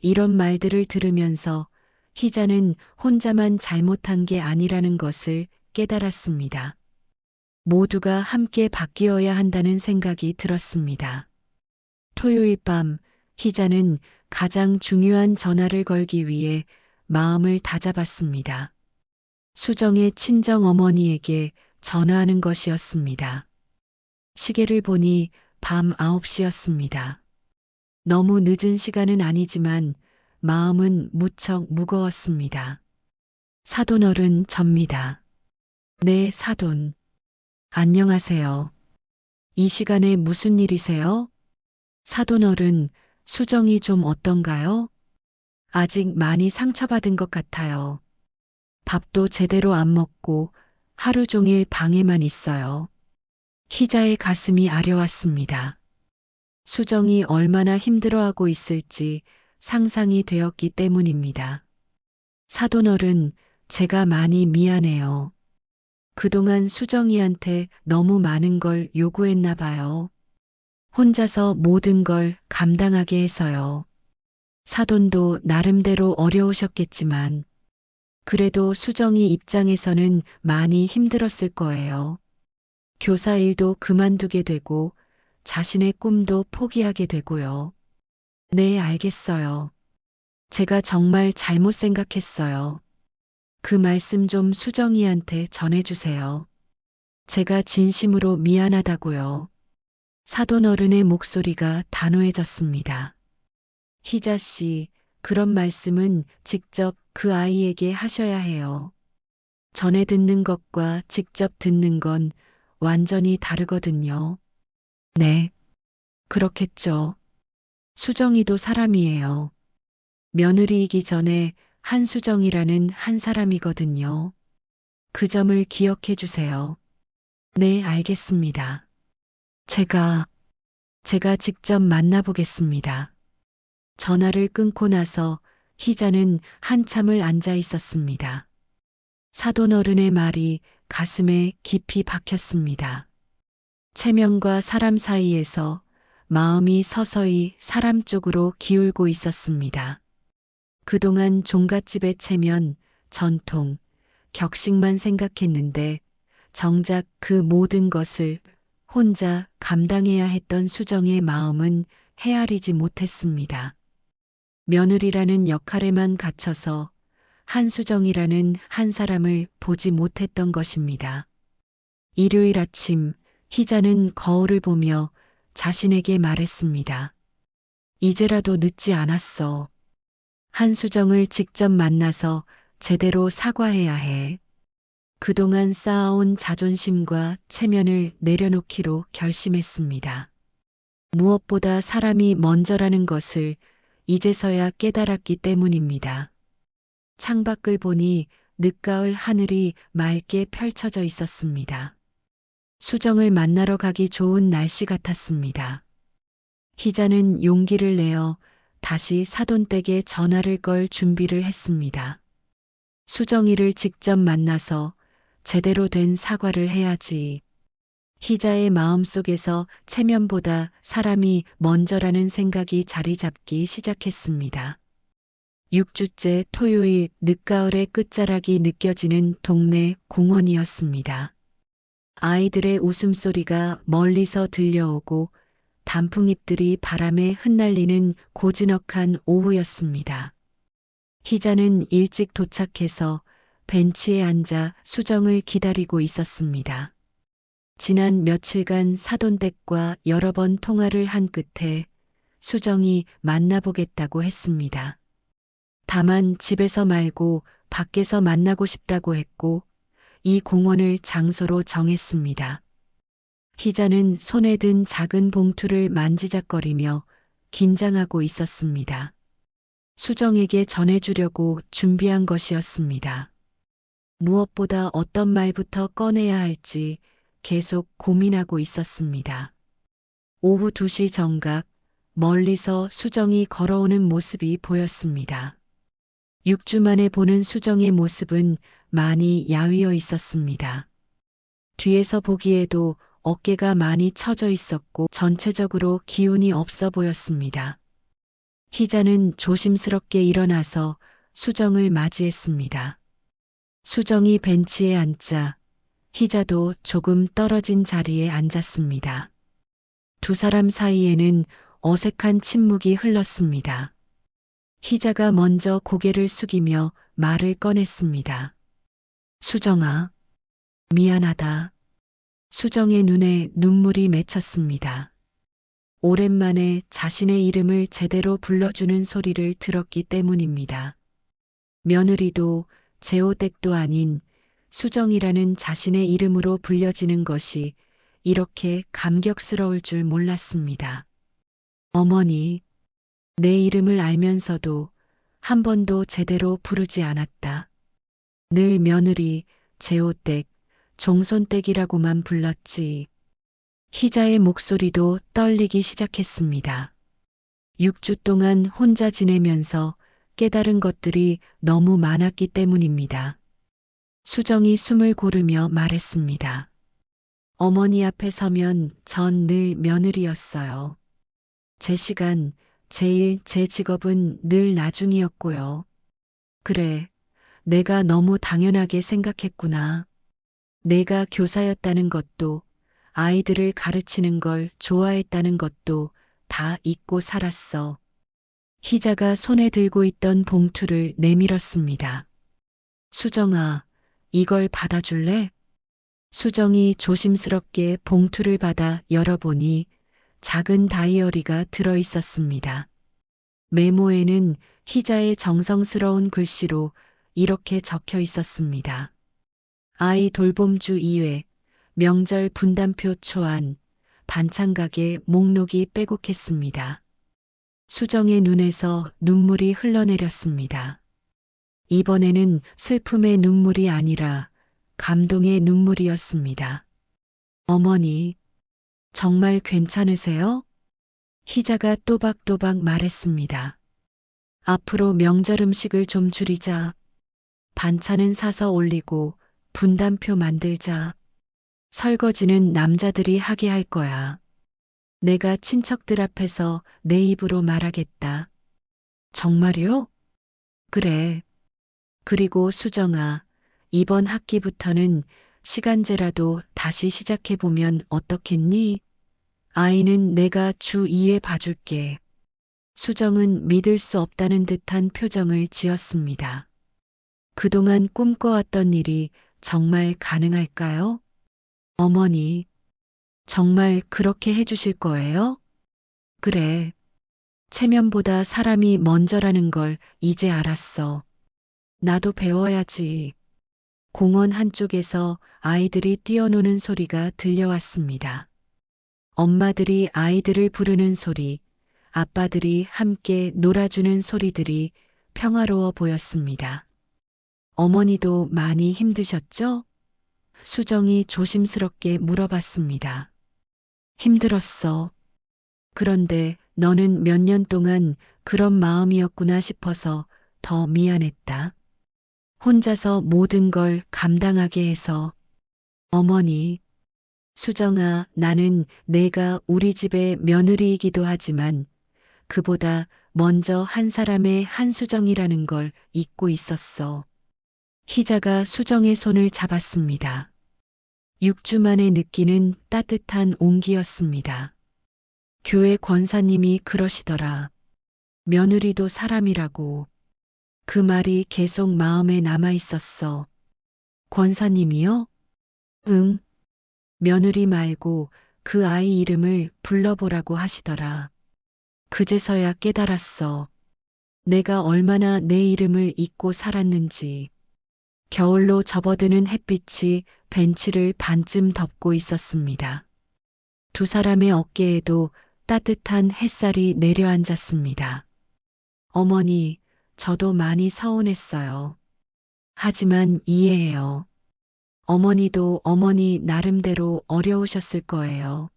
이런 말들을 들으면서 희자는 혼자만 잘못한 게 아니라는 것을 깨달았습니다. 모두가 함께 바뀌어야 한다는 생각이 들었습니다. 토요일 밤 희자는 가장 중요한 전화를 걸기 위해 마음을 다잡았습니다. 수정의 친정 어머니에게 전화하는 것이었습니다. 시계를 보니 밤 9시였습니다. 너무 늦은 시간은 아니지만 마음은 무척 무거웠습니다. 사돈어른 접니다. 네, 사돈. 안녕하세요. 이 시간에 무슨 일이세요? 사돈어른, 수정이 좀 어떤가요? 아직 많이 상처받은 것 같아요. 밥도 제대로 안 먹고 하루 종일 방에만 있어요. 희자의 가슴이 아려왔습니다. 수정이 얼마나 힘들어하고 있을지 상상이 되었기 때문입니다. 사돈어른, 제가 많이 미안해요. 그동안 수정이한테 너무 많은 걸 요구했나 봐요. 혼자서 모든 걸 감당하게 해서요. 사돈도 나름대로 어려우셨겠지만, 그래도 수정이 입장에서는 많이 힘들었을 거예요. 교사 일도 그만두게 되고, 자신의 꿈도 포기하게 되고요. 네, 알겠어요. 제가 정말 잘못 생각했어요. 그 말씀 좀 수정이한테 전해주세요. 제가 진심으로 미안하다고요. 사돈 어른의 목소리가 단호해졌습니다. 희자 씨, 그런 말씀은 직접 그 아이에게 하셔야 해요. 전해 듣는 것과 직접 듣는 건 완전히 다르거든요. 네, 그렇겠죠. 수정이도 사람이에요. 며느리이기 전에 한수정이라는 한 사람이거든요. 그 점을 기억해 주세요. 네, 알겠습니다. 제가 직접 만나보겠습니다. 전화를 끊고 나서 희자는 한참을 앉아 있었습니다. 사돈 어른의 말이 가슴에 깊이 박혔습니다. 체면과 사람 사이에서 마음이 서서히 사람 쪽으로 기울고 있었습니다. 그동안 종갓집의 체면, 전통, 격식만 생각했는데 정작 그 모든 것을 혼자 감당해야 했던 수정의 마음은 헤아리지 못했습니다. 며느리라는 역할에만 갇혀서 한수정이라는 한 사람을 보지 못했던 것입니다. 일요일 아침 희자는 거울을 보며 자신에게 말했습니다. 이제라도 늦지 않았어. 한수정을 직접 만나서 제대로 사과해야 해. 그동안 쌓아온 자존심과 체면을 내려놓기로 결심했습니다. 무엇보다 사람이 먼저라는 것을 이제서야 깨달았기 때문입니다. 창밖을 보니 늦가을 하늘이 맑게 펼쳐져 있었습니다. 수정을 만나러 가기 좋은 날씨 같았습니다. 희자는 용기를 내어 다시 사돈댁에 전화를 걸 준비를 했습니다. 수정이를 직접 만나서 제대로 된 사과를 해야지. 희자의 마음속에서 체면보다 사람이 먼저라는 생각이 자리 잡기 시작했습니다. 6주째 토요일 늦가을의 끝자락이 느껴지는 동네 공원이었습니다. 아이들의 웃음소리가 멀리서 들려오고 단풍잎들이 바람에 흩날리는 고즈넉한 오후였습니다. 희자는 일찍 도착해서 벤치에 앉아 수정을 기다리고 있었습니다. 지난 며칠간 사돈댁과 여러 번 통화를 한 끝에 수정이 만나보겠다고 했습니다. 다만 집에서 말고 밖에서 만나고 싶다고 했고 이 공원을 장소로 정했습니다. 희자는 손에 든 작은 봉투를 만지작거리며 긴장하고 있었습니다. 수정에게 전해주려고 준비한 것이었습니다. 무엇보다 어떤 말부터 꺼내야 할지 계속 고민하고 있었습니다. 오후 2시 정각, 멀리서 수정이 걸어오는 모습이 보였습니다. 6주 만에 보는 수정의 모습은 많이 야위어 있었습니다. 뒤에서 보기에도 어깨가 많이 처져 있었고 전체적으로 기운이 없어 보였습니다. 희자는 조심스럽게 일어나서 수정을 맞이했습니다. 수정이 벤치에 앉자 희자도 조금 떨어진 자리에 앉았습니다. 두 사람 사이에는 어색한 침묵이 흘렀습니다. 희자가 먼저 고개를 숙이며 말을 꺼냈습니다. 수정아, 미안하다. 수정의 눈에 눈물이 맺혔습니다. 오랜만에 자신의 이름을 제대로 불러주는 소리를 들었기 때문입니다. 며느리도 제호댁도 아닌 수정이라는 자신의 이름으로 불려지는 것이 이렇게 감격스러울 줄 몰랐습니다. 어머니, 내 이름을 알면서도 한 번도 제대로 부르지 않았다. 늘 며느리, 제호댁, 종손댁이라고만 불렀지. 희자의 목소리도 떨리기 시작했습니다. 6주 동안 혼자 지내면서 깨달은 것들이 너무 많았기 때문입니다. 수정이 숨을 고르며 말했습니다. 어머니 앞에 서면 전 늘 며느리였어요. 제 시간, 제 일, 제 직업은 늘 나중이었고요. 그래, 내가 너무 당연하게 생각했구나. 내가 교사였다는 것도, 아이들을 가르치는 걸 좋아했다는 것도 다 잊고 살았어. 희자가 손에 들고 있던 봉투를 내밀었습니다. 수정아, 이걸 받아줄래? 수정이 조심스럽게 봉투를 받아 열어보니 작은 다이어리가 들어 있었습니다. 메모에는 희자의 정성스러운 글씨로 이렇게 적혀 있었습니다. 아이 돌봄주 2회, 명절 분담표 초안, 반찬가게 목록이 빼곡했습니다. 수정의 눈에서 눈물이 흘러내렸습니다. 이번에는 슬픔의 눈물이 아니라 감동의 눈물이었습니다. 어머니, 정말 괜찮으세요? 희자가 또박또박 말했습니다. 앞으로 명절 음식을 좀 줄이자. 반찬은 사서 올리고 분담표 만들자. 설거지는 남자들이 하게 할 거야. 내가 친척들 앞에서 내 입으로 말하겠다. 정말요? 그래. 그리고 수정아, 이번 학기부터는 시간제라도 다시 시작해보면 어떻겠니? 아이는 내가 주 2회 봐줄게. 수정은 믿을 수 없다는 듯한 표정을 지었습니다. 그동안 꿈꿔왔던 일이 정말 가능할까요? 어머니, 정말 그렇게 해주실 거예요? 그래. 체면보다 사람이 먼저라는 걸 이제 알았어. 나도 배워야지. 공원 한쪽에서 아이들이 뛰어노는 소리가 들려왔습니다. 엄마들이 아이들을 부르는 소리, 아빠들이 함께 놀아주는 소리들이 평화로워 보였습니다. 어머니도 많이 힘드셨죠? 수정이 조심스럽게 물어봤습니다. 힘들었어. 그런데 너는 몇 년 동안 그런 마음이었구나 싶어서 더 미안했다. 혼자서 모든 걸 감당하게 해서. 어머니, 수정아, 나는 내가 우리 집의 며느리이기도 하지만 그보다 먼저 한 사람의 한수정이라는 걸 잊고 있었어. 희자가 수정의 손을 잡았습니다. 6주 만에 느끼는 따뜻한 온기였습니다. 교회 권사님이 그러시더라. 며느리도 사람이라고. 그 말이 계속 마음에 남아 있었어. 권사님이요? 응. 며느리 말고 그 아이 이름을 불러보라고 하시더라. 그제서야 깨달았어. 내가 얼마나 내 이름을 잊고 살았는지. 겨울로 접어드는 햇빛이 벤치를 반쯤 덮고 있었습니다. 두 사람의 어깨에도 따뜻한 햇살이 내려앉았습니다. 어머니, 저도 많이 서운했어요. 하지만 이해해요. 어머니도 어머니 나름대로 어려우셨을 거예요.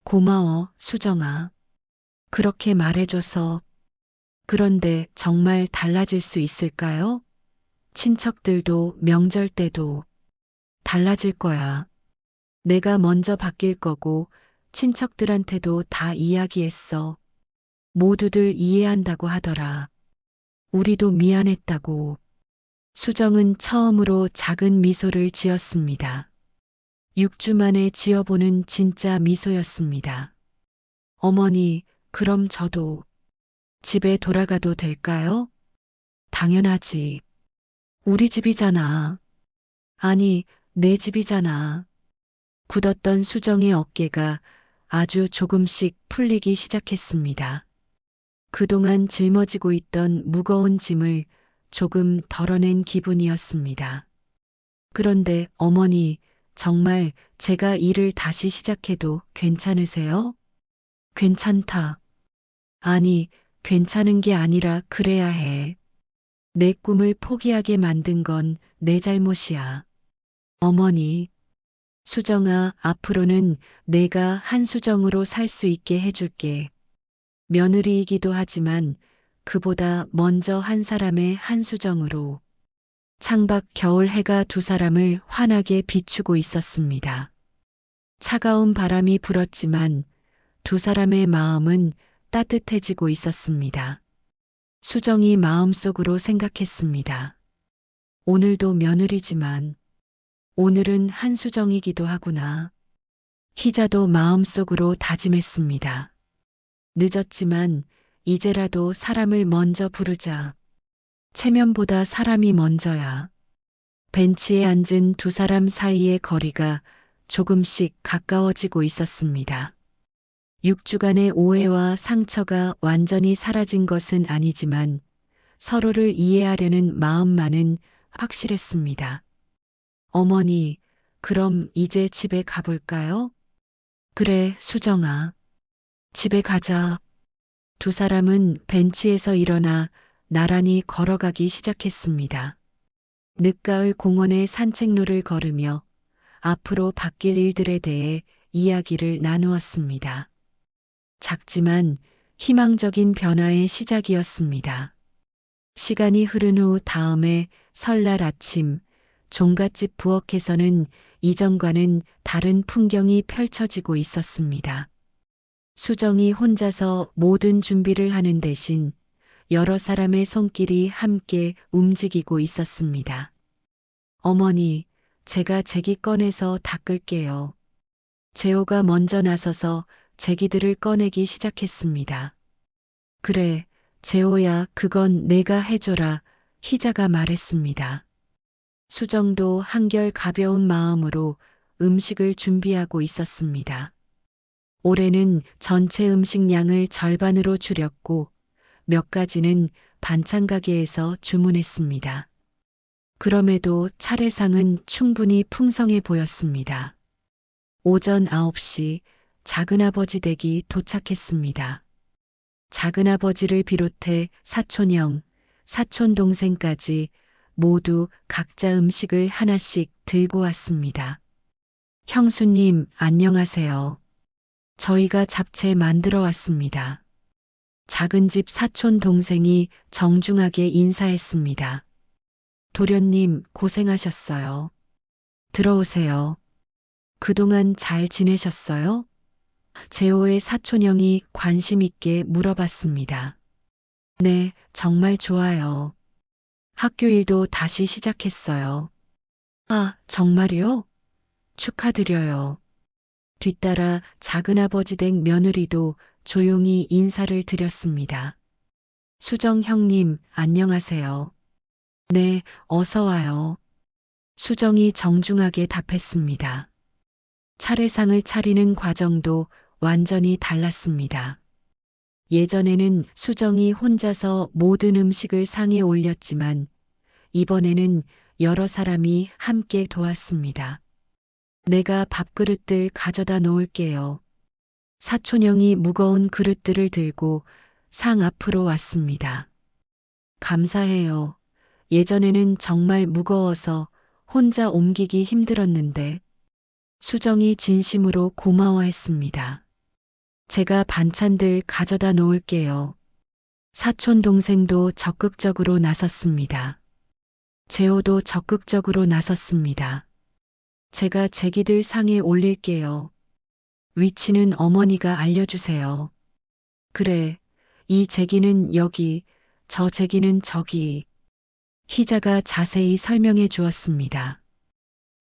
고마워, 수정아. 그렇게 말해줘서. 그런데 정말 달라질 수 있을까요? 친척들도 명절 때도 달라질 거야. 내가 먼저 바뀔 거고 친척들한테도 다 이야기했어. 모두들 이해한다고 하더라. 우리도 미안했다고. 수정은 처음으로 작은 미소를 지었습니다. 6주 만에 지어보는 진짜 미소였습니다. 어머니, 그럼 저도 집에 돌아가도 될까요? 당연하지. 우리 집이잖아. 아니, 내 집이잖아. 굳었던 수정의 어깨가 아주 조금씩 풀리기 시작했습니다. 그동안 짊어지고 있던 무거운 짐을 조금 덜어낸 기분이었습니다. 그런데 어머니, 정말 제가 일을 다시 시작해도 괜찮으세요? 괜찮다. 아니, 괜찮은 게 아니라 그래야 해. 내 꿈을 포기하게 만든 건 내 잘못이야. 어머니, 수정아, 앞으로는 내가 한수정으로 살 수 있게 해줄게. 며느리이기도 하지만 그보다 먼저 한 사람의 한수정으로. 창밖 겨울 해가 두 사람을 환하게 비추고 있었습니다. 차가운 바람이 불었지만 두 사람의 마음은 따뜻해지고 있었습니다. 수정이 마음속으로 생각했습니다. 오늘도 며느리지만 오늘은 한수정이기도 하구나. 희자도 마음속으로 다짐했습니다. 늦었지만 이제라도 사람을 먼저 부르자. 체면보다 사람이 먼저야. 벤치에 앉은 두 사람 사이의 거리가 조금씩 가까워지고 있었습니다. 6주간의 오해와 상처가 완전히 사라진 것은 아니지만 서로를 이해하려는 마음만은 확실했습니다. 어머니, 그럼 이제 집에 가볼까요? 그래, 수정아. 집에 가자. 두 사람은 벤치에서 일어나 나란히 걸어가기 시작했습니다. 늦가을 공원의 산책로를 걸으며 앞으로 바뀔 일들에 대해 이야기를 나누었습니다. 작지만 희망적인 변화의 시작이었습니다. 시간이 흐른 후 다음해 설날 아침, 종갓집 부엌에서는 이전과는 다른 풍경이 펼쳐지고 있었습니다. 수정이 혼자서 모든 준비를 하는 대신 여러 사람의 손길이 함께 움직이고 있었습니다. 어머니, 제가 제기 꺼내서 닦을게요. 재호가 먼저 나서서 제기들을 꺼내기 시작했습니다. 그래, 재호야, 그건 내가 해줘라, 희자가 말했습니다. 수정도 한결 가벼운 마음으로 음식을 준비하고 있었습니다. 올해는 전체 음식량을 절반으로 줄였고 몇 가지는 반찬 가게에서 주문했습니다. 그럼에도 차례상은 충분히 풍성해 보였습니다. 오전 9시 작은아버지 댁이 도착했습니다. 작은아버지를 비롯해 사촌형, 사촌동생까지 모두 각자 음식을 하나씩 들고 왔습니다. 형수님, 안녕하세요. 저희가 잡채 만들어 왔습니다. 작은 집 사촌 동생이 정중하게 인사했습니다. 도련님, 고생하셨어요. 들어오세요. 그동안 잘 지내셨어요? 재호의 사촌형이 관심 있게 물어봤습니다. 네, 정말 좋아요. 학교 일도 다시 시작했어요. 아, 정말요? 축하드려요. 뒤따라 작은아버지 댁 며느리도 조용히 인사를 드렸습니다. 수정 형님, 안녕하세요. 네, 어서 와요. 수정이 정중하게 답했습니다. 차례상을 차리는 과정도 완전히 달랐습니다. 예전에는 수정이 혼자서 모든 음식을 상에 올렸지만 이번에는 여러 사람이 함께 도왔습니다. 내가 밥그릇들 가져다 놓을게요. 사촌형이 무거운 그릇들을 들고 상 앞으로 왔습니다. 감사해요. 예전에는 정말 무거워서 혼자 옮기기 힘들었는데 수정이 진심으로 고마워했습니다. 제가 반찬들 가져다 놓을게요. 사촌 동생도 적극적으로 나섰습니다. 재호도 적극적으로 나섰습니다. 제가 제기들 상에 올릴게요. 위치는 어머니가 알려주세요. 그래, 이 제기는 여기, 저 제기는 저기. 희자가 자세히 설명해 주었습니다.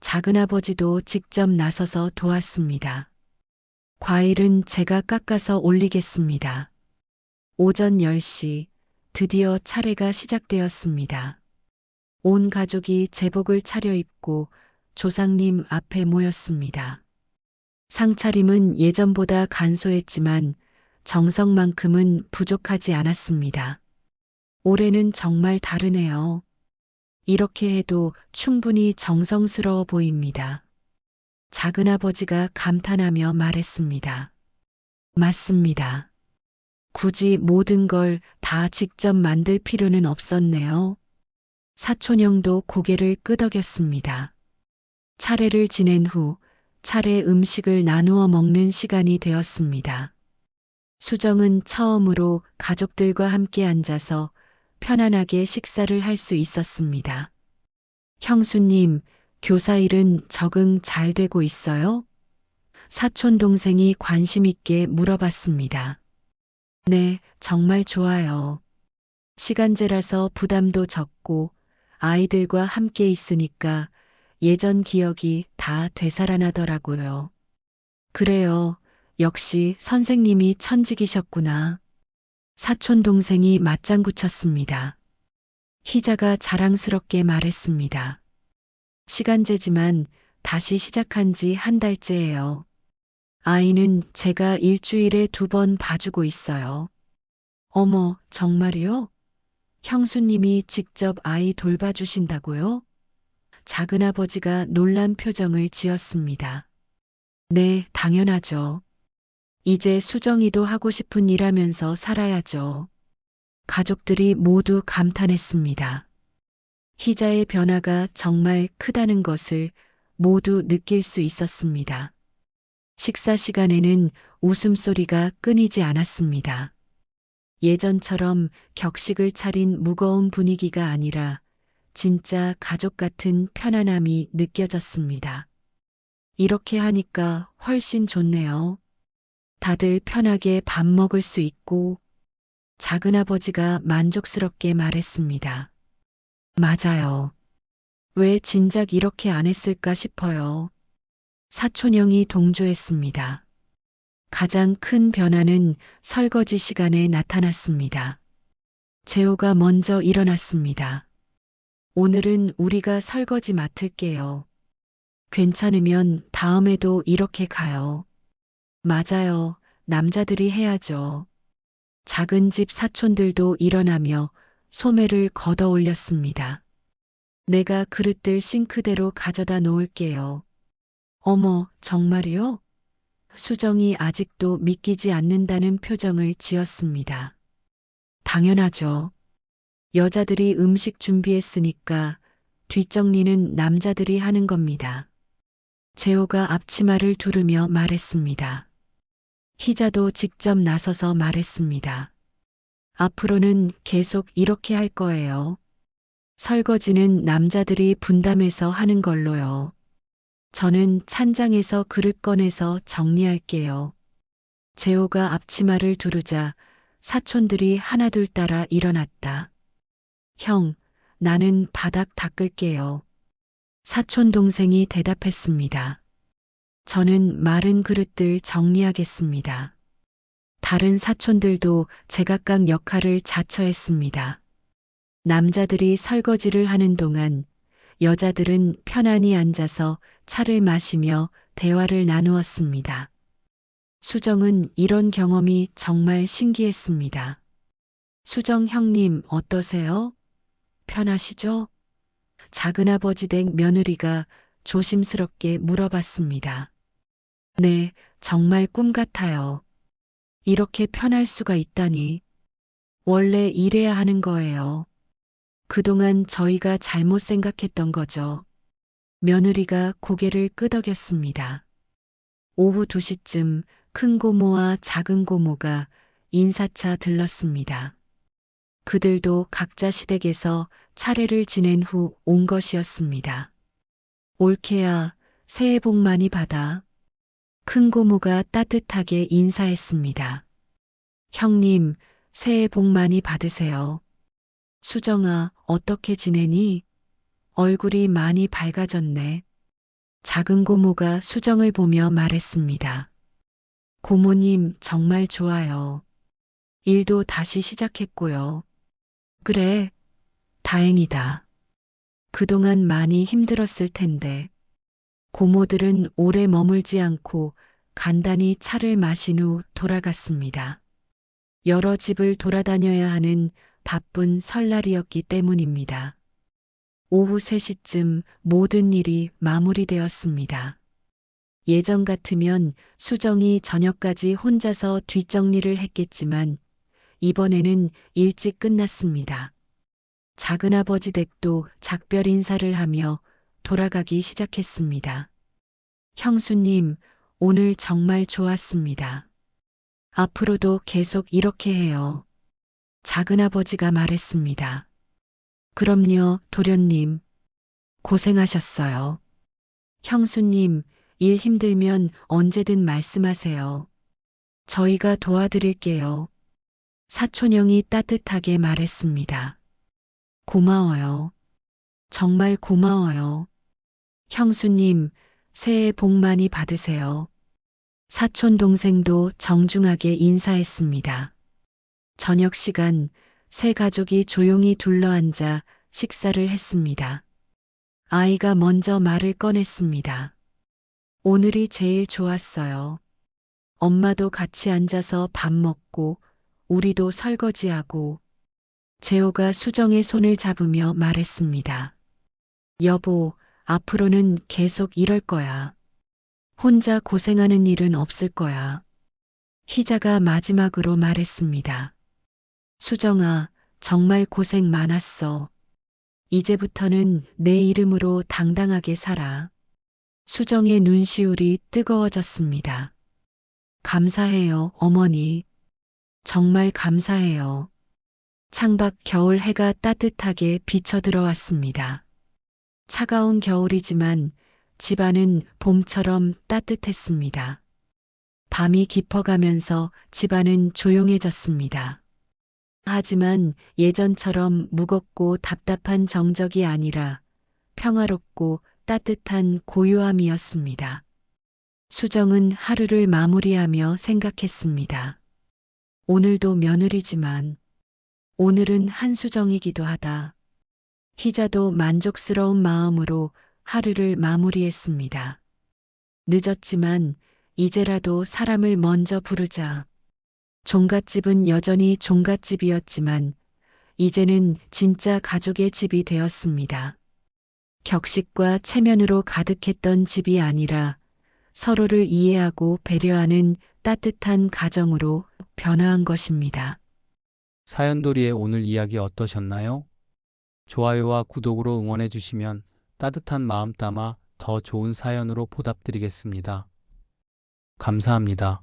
작은아버지도 직접 나서서 도왔습니다. 과일은 제가 깎아서 올리겠습니다. 오전 10시, 드디어 차례가 시작되었습니다. 온 가족이 제복을 차려입고 조상님 앞에 모였습니다. 상차림은 예전보다 간소했지만 정성만큼은 부족하지 않았습니다. 올해는 정말 다르네요. 이렇게 해도 충분히 정성스러워 보입니다. 작은아버지가 감탄하며 말했습니다. 맞습니다. 굳이 모든 걸 다 직접 만들 필요는 없었네요. 사촌형도 고개를 끄덕였습니다. 차례를 지낸 후 차례 음식을 나누어 먹는 시간이 되었습니다. 수정은 처음으로 가족들과 함께 앉아서 편안하게 식사를 할 수 있었습니다. 형수님, 교사 일은 적응 잘 되고 있어요? 사촌 동생이 관심 있게 물어봤습니다. 네, 정말 좋아요. 시간제라서 부담도 적고 아이들과 함께 있으니까 예전 기억이 다 되살아나더라고요. 그래요. 역시 선생님이 천직이셨구나. 사촌 동생이 맞장구 쳤습니다. 희자가 자랑스럽게 말했습니다. 시간제지만 다시 시작한 지 한 달째예요. 아이는 제가 일주일에 2번 봐주고 있어요. 어머, 정말요? 형수님이 직접 아이 돌봐주신다고요? 작은아버지가 놀란 표정을 지었습니다. 네, 당연하죠. 이제 수정이도 하고 싶은 일 하면서 살아야죠. 가족들이 모두 감탄했습니다. 희자의 변화가 정말 크다는 것을 모두 느낄 수 있었습니다. 식사 시간에는 웃음소리가 끊이지 않았습니다. 예전처럼 격식을 차린 무거운 분위기가 아니라 진짜 가족 같은 편안함이 느껴졌습니다. 이렇게 하니까 훨씬 좋네요. 다들 편하게 밥 먹을 수 있고 작은아버지가 만족스럽게 말했습니다. 맞아요. 왜 진작 이렇게 안 했을까 싶어요. 사촌형이 동조했습니다. 가장 큰 변화는 설거지 시간에 나타났습니다. 재호가 먼저 일어났습니다. 오늘은 우리가 설거지 맡을게요. 괜찮으면 다음에도 이렇게 가요. 맞아요. 남자들이 해야죠. 작은 집 사촌들도 일어나며 소매를 걷어 올렸습니다. 내가 그릇들 싱크대로 가져다 놓을게요. 어머, 정말이요? 수정이 아직도 믿기지 않는다는 표정을 지었습니다. 당연하죠. 여자들이 음식 준비했으니까 뒷정리는 남자들이 하는 겁니다. 재호가 앞치마를 두르며 말했습니다. 희자도 직접 나서서 말했습니다. 앞으로는 계속 이렇게 할 거예요. 설거지는 남자들이 분담해서 하는 걸로요. 저는 찬장에서 그릇 꺼내서 정리할게요. 재호가 앞치마를 두르자 사촌들이 하나둘 따라 일어났다. 형, 나는 바닥 닦을게요. 사촌 동생이 대답했습니다. 저는 마른 그릇들 정리하겠습니다. 다른 사촌들도 제각각 역할을 자처했습니다. 남자들이 설거지를 하는 동안 여자들은 편안히 앉아서 차를 마시며 대화를 나누었습니다. 수정은 이런 경험이 정말 신기했습니다. 수정 형님 어떠세요? 편하시죠? 작은아버지 댁 며느리가 조심스럽게 물어봤습니다. 네, 정말 꿈 같아요. 이렇게 편할 수가 있다니. 원래 이래야 하는 거예요. 그동안 저희가 잘못 생각했던 거죠. 며느리가 고개를 끄덕였습니다. 오후 2시쯤 큰 고모와 작은 고모가 인사차 들렀습니다. 그들도 각자 시댁에서 차례를 지낸 후 온 것이었습니다. 올케야, 새해 복 많이 받아. 큰 고모가 따뜻하게 인사했습니다. 형님, 새해 복 많이 받으세요. 수정아, 어떻게 지내니? 얼굴이 많이 밝아졌네. 작은 고모가 수정을 보며 말했습니다. 고모님, 정말 좋아요. 일도 다시 시작했고요. 그래, 다행이다. 그동안 많이 힘들었을 텐데. 고모들은 오래 머물지 않고 간단히 차를 마신 후 돌아갔습니다. 여러 집을 돌아다녀야 하는 바쁜 설날이었기 때문입니다. 오후 3시쯤 모든 일이 마무리되었습니다. 예전 같으면 수정이 저녁까지 혼자서 뒷정리를 했겠지만 이번에는 일찍 끝났습니다. 작은아버지 댁도 작별 인사를 하며 돌아가기 시작했습니다. 형수님, 오늘 정말 좋았습니다. 앞으로도 계속 이렇게 해요. 작은아버지가 말했습니다. 그럼요, 도련님. 고생하셨어요. 형수님, 일 힘들면 언제든 말씀하세요. 저희가 도와드릴게요. 사촌형이 따뜻하게 말했습니다. 고마워요. 정말 고마워요. 형수님, 새해 복 많이 받으세요. 사촌 동생도 정중하게 인사했습니다. 저녁 시간 세 가족이 조용히 둘러앉아 식사를 했습니다. 아이가 먼저 말을 꺼냈습니다. 오늘이 제일 좋았어요. 엄마도 같이 앉아서 밥 먹고 우리도 설거지하고. 재호가 수정의 손을 잡으며 말했습니다. 여보, 앞으로는 계속 이럴 거야. 혼자 고생하는 일은 없을 거야. 희자가 마지막으로 말했습니다. 수정아, 정말 고생 많았어. 이제부터는 내 이름으로 당당하게 살아. 수정의 눈시울이 뜨거워졌습니다. 감사해요, 어머니. 정말 감사해요. 창밖 겨울 해가 따뜻하게 비쳐 들어왔습니다. 차가운 겨울이지만 집안은 봄처럼 따뜻했습니다. 밤이 깊어가면서 집안은 조용해졌습니다. 하지만 예전처럼 무겁고 답답한 정적이 아니라 평화롭고 따뜻한 고요함이었습니다. 수정은 하루를 마무리하며 생각했습니다. 오늘도 며느리지만 오늘은 한수정이기도 하다. 희자도 만족스러운 마음으로 하루를 마무리했습니다. 늦었지만 이제라도 사람을 먼저 부르자. 종갓집은 여전히 종갓집이었지만 이제는 진짜 가족의 집이 되었습니다. 격식과 체면으로 가득했던 집이 아니라 서로를 이해하고 배려하는 따뜻한 가정으로 변화한 것입니다. 사연돌이의 오늘 이야기 어떠셨나요? 좋아요와 구독으로 응원해 주시면 따뜻한 마음 담아 더 좋은 사연으로 보답드리겠습니다. 감사합니다.